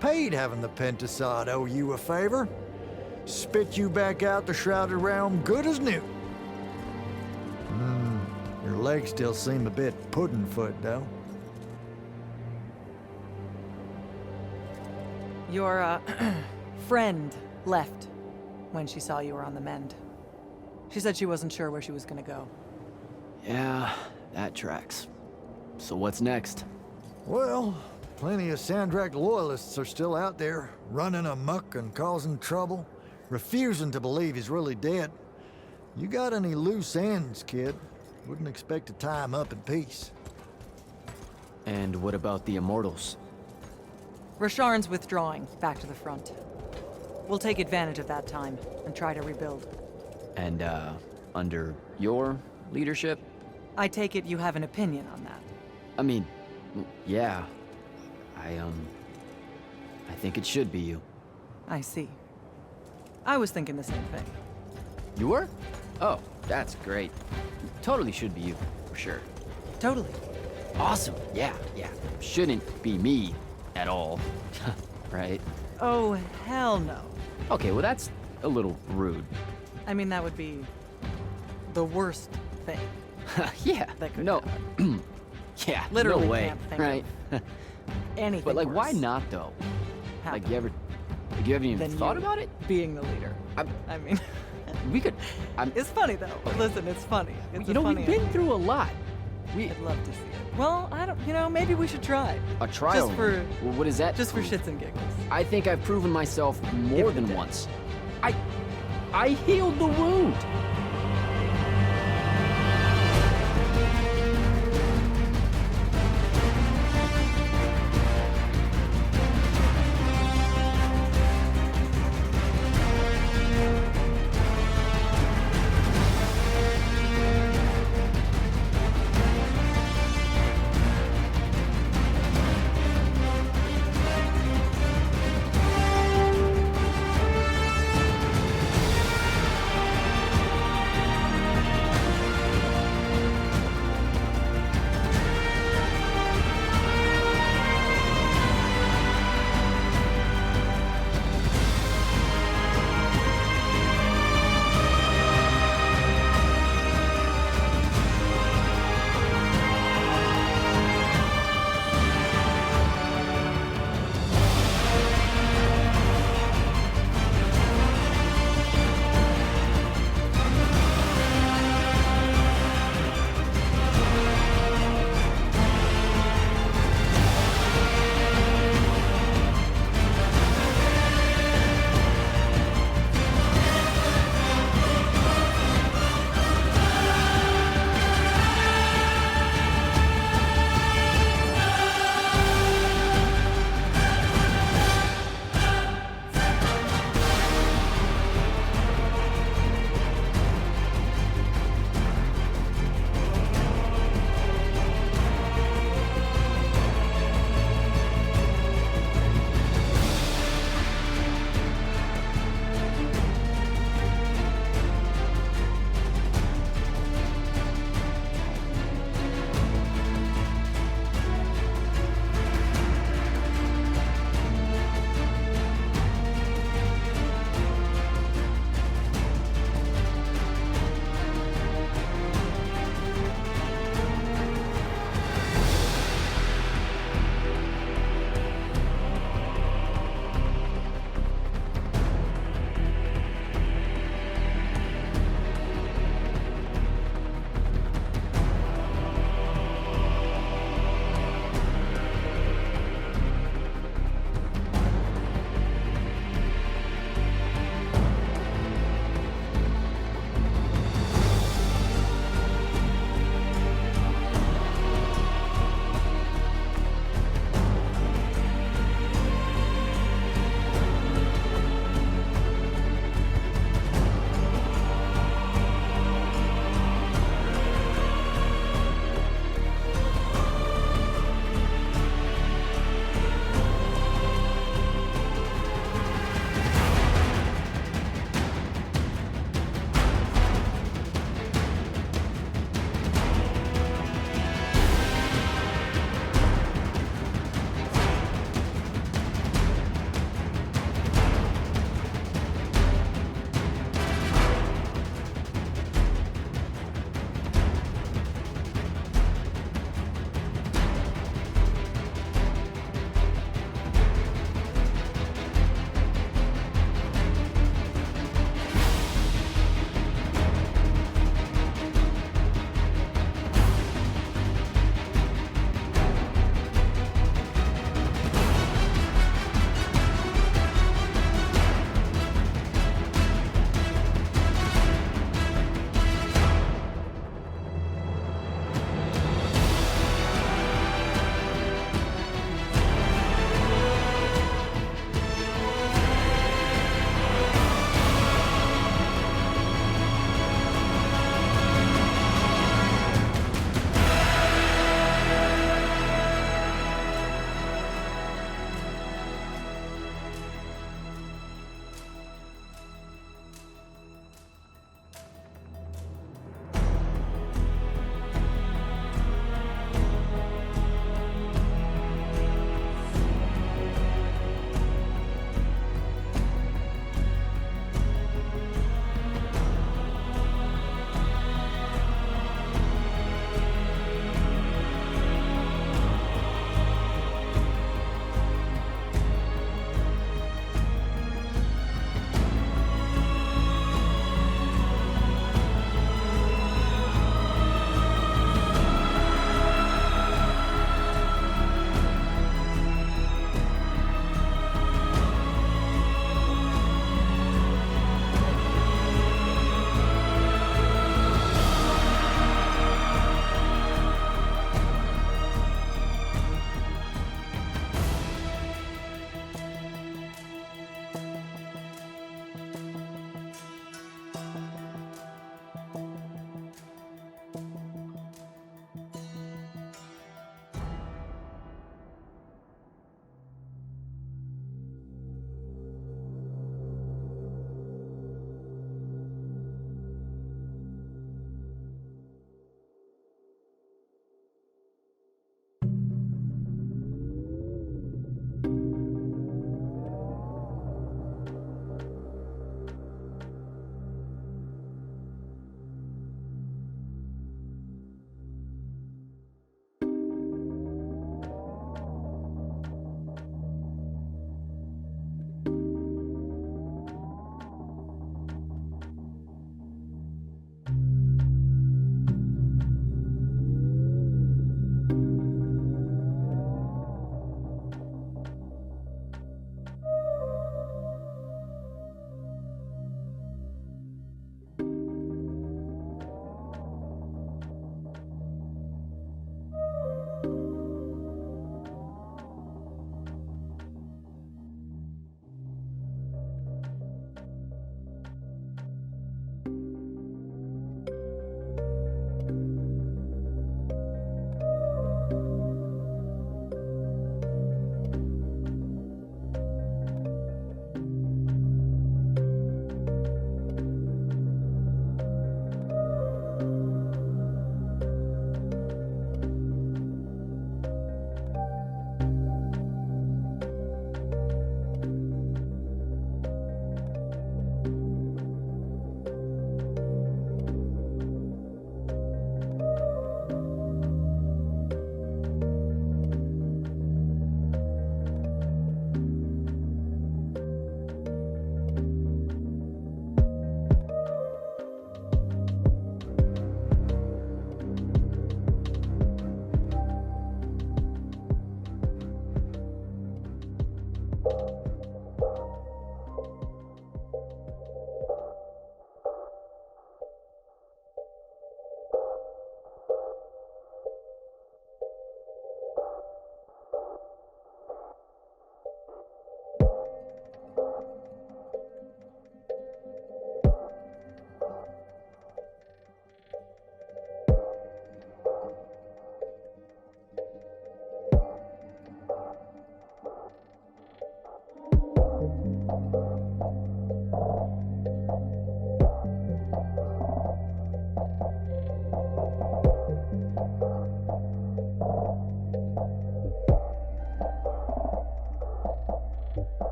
S7: Paid having the Pentasod owe you a favor. Spit you back out the Shrouded Realm good as new. Your legs still seem a bit pudding-foot, though.
S8: Your, friend left when she saw you were on the mend. She said she wasn't sure where she was gonna go.
S1: Yeah, that tracks. So what's next?
S7: Well, plenty of Sandrak loyalists are still out there, running amok and causing trouble, refusing to believe he's really dead. You got any loose ends, kid? Wouldn't expect to tie him up in peace.
S1: And what about the Immortals?
S8: Rasharn's withdrawing back to the front. We'll take advantage of that time and try to rebuild.
S1: And, under your leadership?
S8: I take it you have an opinion on that.
S1: I mean, yeah. I think it should be you.
S8: I see. I was thinking the same thing.
S1: You were? Oh, that's great. Totally should be you, for sure.
S8: Totally.
S1: Awesome, yeah. Shouldn't be me at all, right?
S8: Oh, hell no.
S1: Okay, well that's a little rude.
S8: I mean, that would be the worst thing.
S1: Yeah,
S8: that could
S1: no.
S8: happen.
S1: Yeah,
S8: Literally
S1: no way,
S8: can't think
S1: right?
S8: of anything
S1: But like,
S8: worse.
S1: why not though?
S8: Happen.
S1: Like, you haven't even
S8: Than
S1: thought
S8: you
S1: about it?
S8: Being the leader. I mean,
S1: we could.
S8: it's funny though. Listen, it's funny. It's
S1: You know, we've been through a lot.
S8: I'd love to see it. Well, I don't. You know, maybe we should try.
S1: A trial.
S8: Just for.
S1: Well, what is that?
S8: Just for
S1: prove?
S8: shits and giggles.
S1: I think I've proven myself more than once. I healed the wound.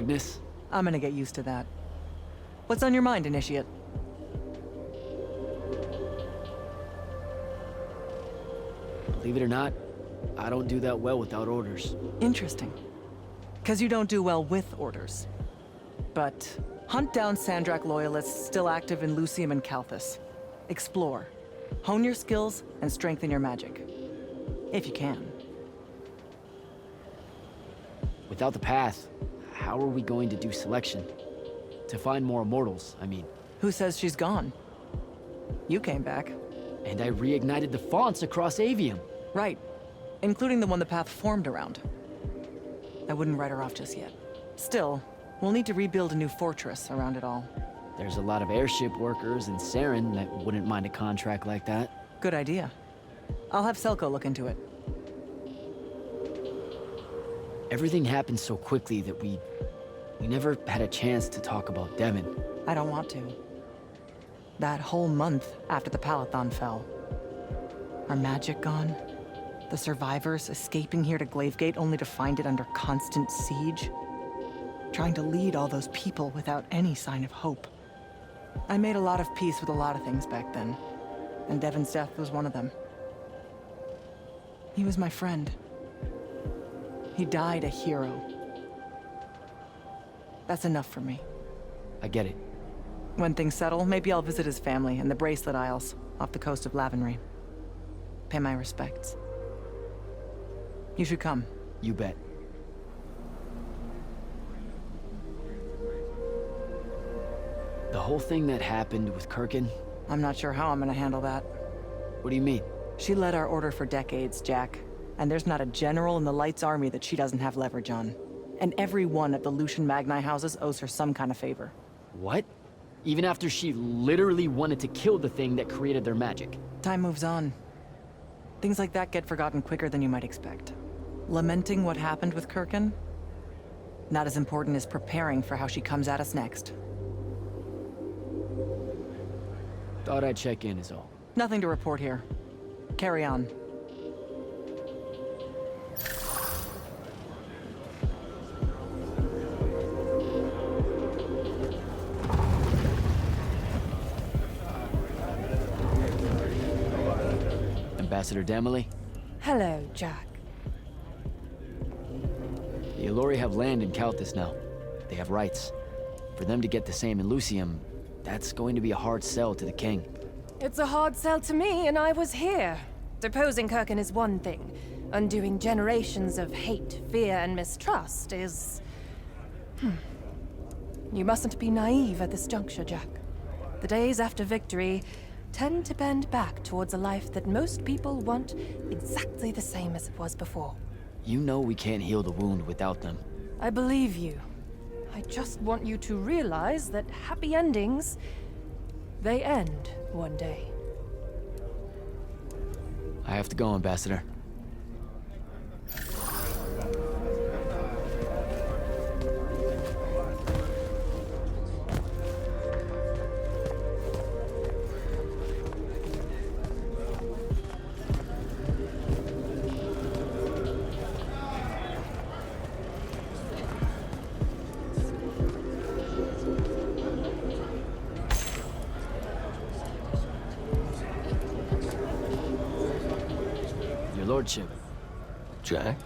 S1: Magnus.
S8: I'm gonna get used to that. What's on your mind, Initiate?
S1: Believe it or not, I don't do that well without orders.
S8: Interesting. Because you don't do well with orders. But hunt down Sandrak loyalists still active in Lucium and Calthus. Explore. Hone your skills and strengthen your magic. If you can.
S1: Without the path, how are we going to do selection? To find more immortals, I mean.
S8: Who says she's gone? You came back.
S1: And I reignited the fonts across Aveum.
S8: Right. Including the one the path formed around. I wouldn't write her off just yet. Still, we'll need to rebuild a new fortress around it all.
S1: There's a lot of airship workers in Saren that wouldn't mind a contract like that.
S8: Good idea. I'll have Selko look into it.
S1: Everything happened so quickly that we never had a chance to talk about Devon.
S8: I don't want to. That whole month after the Palathon fell. Our magic gone. The survivors escaping here to Glavegate only to find it under constant siege. Trying to lead all those people without any sign of hope. I made a lot of peace with a lot of things back then. And Devon's death was one of them. He was my friend. He died a hero. That's enough for me.
S1: I get it.
S8: When things settle, maybe I'll visit his family in the Bracelet Isles, off the coast of Lavenry. Pay my respects. You should come.
S1: You bet. The whole thing that happened with Kirkin?
S8: I'm not sure how I'm gonna handle that.
S1: What do you mean?
S8: She led our order for decades, Jack. And there's not a general in the Light's army that she doesn't have leverage on. And every one of the Lucian Magni houses owes her some kind of favor.
S1: What? Even after she literally wanted to kill the thing that created their magic?
S8: Time moves on. Things like that get forgotten quicker than you might expect. Lamenting what happened with Kirkin? Not as important as preparing for how she comes at us next.
S1: Thought I'd check in is all.
S8: Nothing to report here. Carry on.
S1: Ambassador Damley?
S2: Hello, Jack.
S1: The Elori have land in Calthus now. They have rights. For them to get the same in Lucium, that's going to be a hard sell to the king.
S2: It's a hard sell to me, and I was here. Deposing Kirkin is one thing. Undoing generations of hate, fear, and mistrust is... You mustn't be naive at this juncture, Jack. The days after victory tend to bend back towards a life that most people want exactly the same as it was before.
S1: You know we can't heal the wound without them.
S2: I believe you. I just want you to realize that happy endings, they end one day.
S1: I have to go, Ambassador. Lordship.
S4: Jack?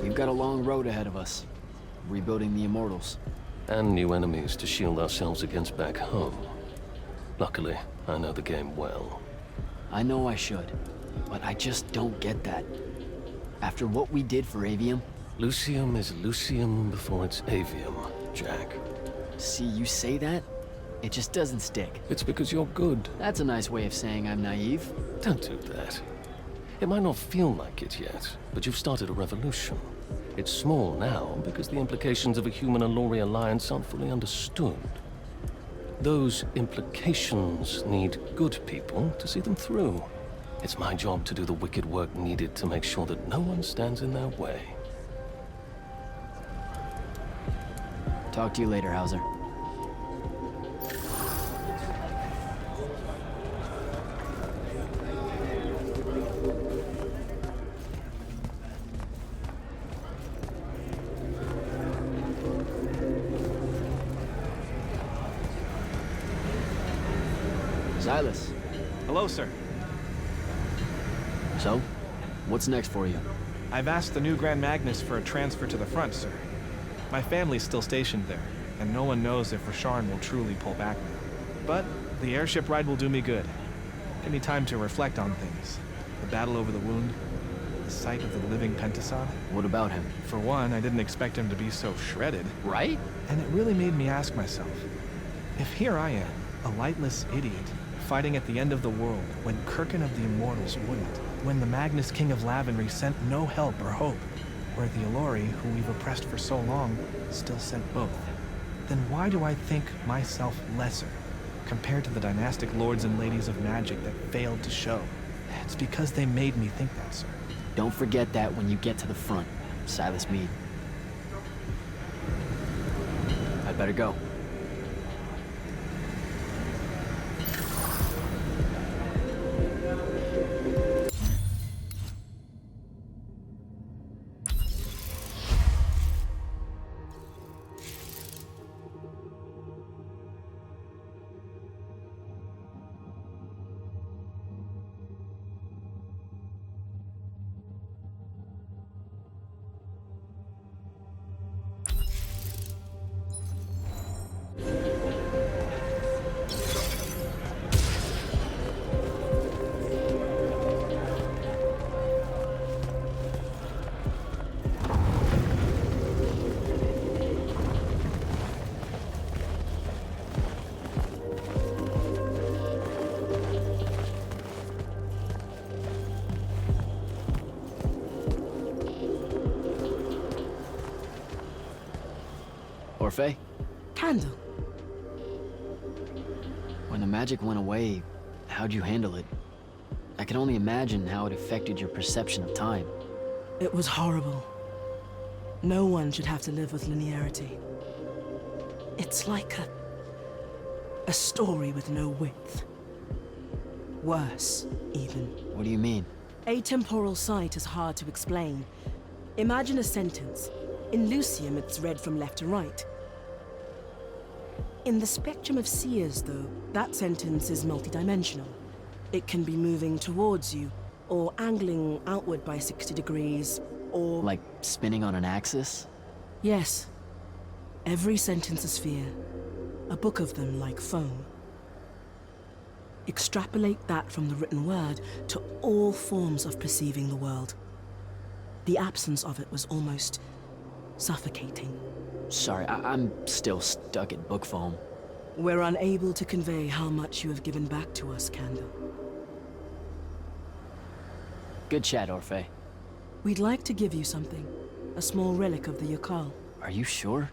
S1: We've got a long road ahead of us. Rebuilding the Immortals.
S4: And new enemies to shield ourselves against back home. Luckily, I know the game well.
S1: I know I should, but I just don't get that. After what we did for Aveum...
S4: Lucium is Lucium before it's Aveum, Jack.
S1: See, you say that? It just doesn't stick.
S4: It's because you're good.
S1: That's a nice way of saying I'm naive.
S4: Don't do that. It might not feel like it yet, but you've started a revolution. It's small now because the implications of a human-Elori alliance aren't fully understood. Those implications need good people to see them through. It's my job to do the wicked work needed to make sure that no one stands in their way.
S1: Talk to you later, Hauser. Silas.
S3: Hello, sir.
S1: So, what's next for you?
S3: I've asked the new Grand Magnus for a transfer to the front, sir. My family's still stationed there, and no one knows if Rasharn will truly pull back now. But the airship ride will do me good. Give me time to reflect on things. The battle over the wound, the sight of the living Pentasod.
S1: What about him?
S3: For one, I didn't expect him to be so shredded.
S1: Right?
S3: And it really made me ask myself, if here I am, a lightless idiot, fighting at the end of the world when Kirkin of the Immortals wouldn't, when the Magnus King of Lavenry sent no help or hope, where the Allori, who we've oppressed for so long, still sent both, then why do I think myself lesser compared to the dynastic lords and ladies of magic that failed to show? It's because they made me think that, sir.
S1: Don't forget that when you get to the front, Silas Meade. I'd better go. Orphe?
S10: Candle.
S1: When the magic went away, how'd you handle it? I can only imagine how it affected your perception of time.
S10: It was horrible. No one should have to live with linearity. It's like a story with no width. Worse, even.
S1: What do you mean?
S10: Atemporal sight is hard to explain. Imagine a sentence. In Lucium, it's read from left to right. In the spectrum of seers, though, that sentence is multidimensional. It can be moving towards you, or angling outward by 60 degrees, or...
S1: Like spinning on an axis?
S10: Yes. Every sentence a sphere. A book of them like foam. Extrapolate that from the written word to all forms of perceiving the world. The absence of it was almost suffocating.
S1: Sorry, I'm still stuck at book foam.
S10: We're unable to convey how much you have given back to us, Candle.
S1: Good chat, Orphe.
S10: We'd like to give you something. A small relic of the Yokal.
S1: Are you sure?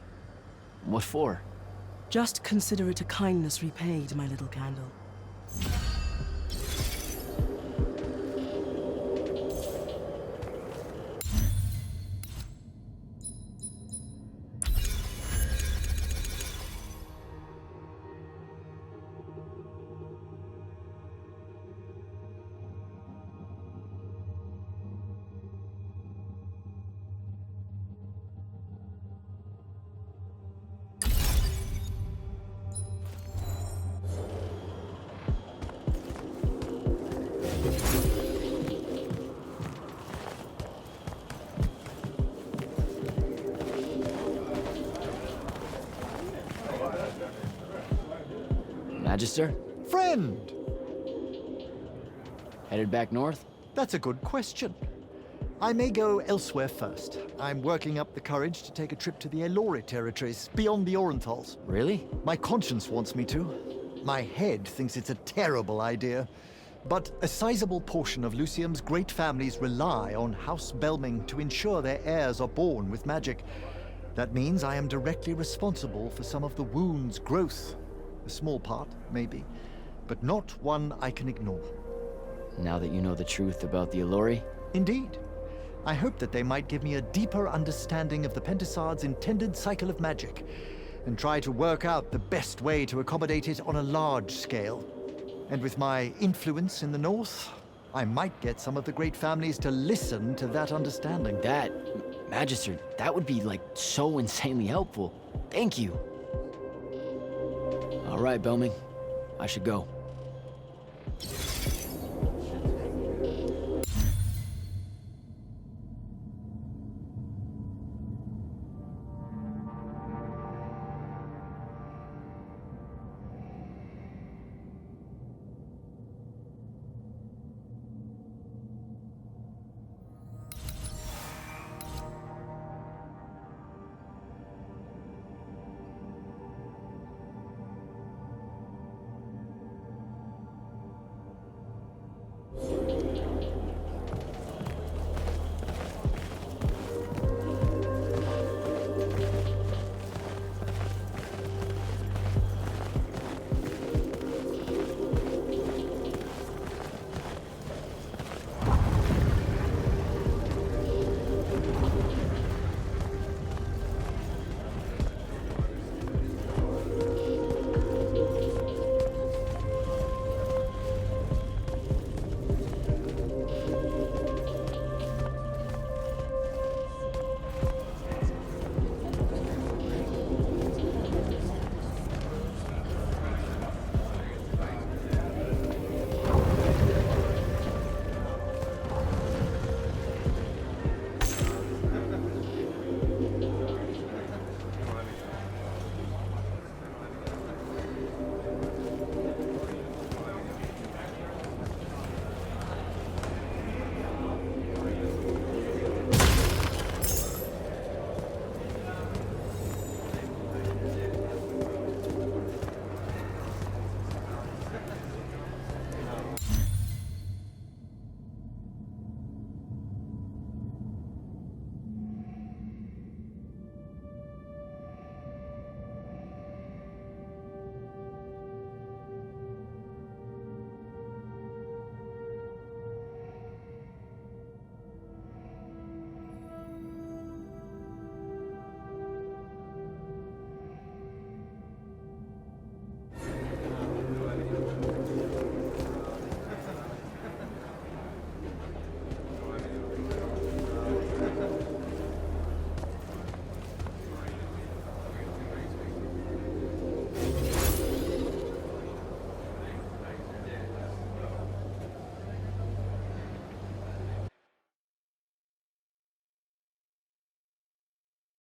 S1: What for?
S10: Just consider it a kindness repaid, my little Candle.
S1: Magister?
S7: Friend!
S1: Headed back north?
S7: That's a good question. I may go elsewhere first. I'm working up the courage to take a trip to the Allori territories, beyond the Orenthals.
S1: Really?
S7: My conscience wants me to. My head thinks it's a terrible idea. But a sizable portion of Lucium's great families rely on House Belming to ensure their heirs are born with magic. That means I am directly responsible for some of the wound's growth. A small part, maybe, but not one I can ignore.
S1: Now that you know the truth about the Allori?
S7: Indeed. I hope that they might give me a deeper understanding of the Pentasad's intended cycle of magic, and try to work out the best way to accommodate it on a large scale. And with my influence in the north, I might get some of the great families to listen to that understanding.
S1: Magister, that would be, like, so insanely helpful. Thank you. All right, Belming. I should go.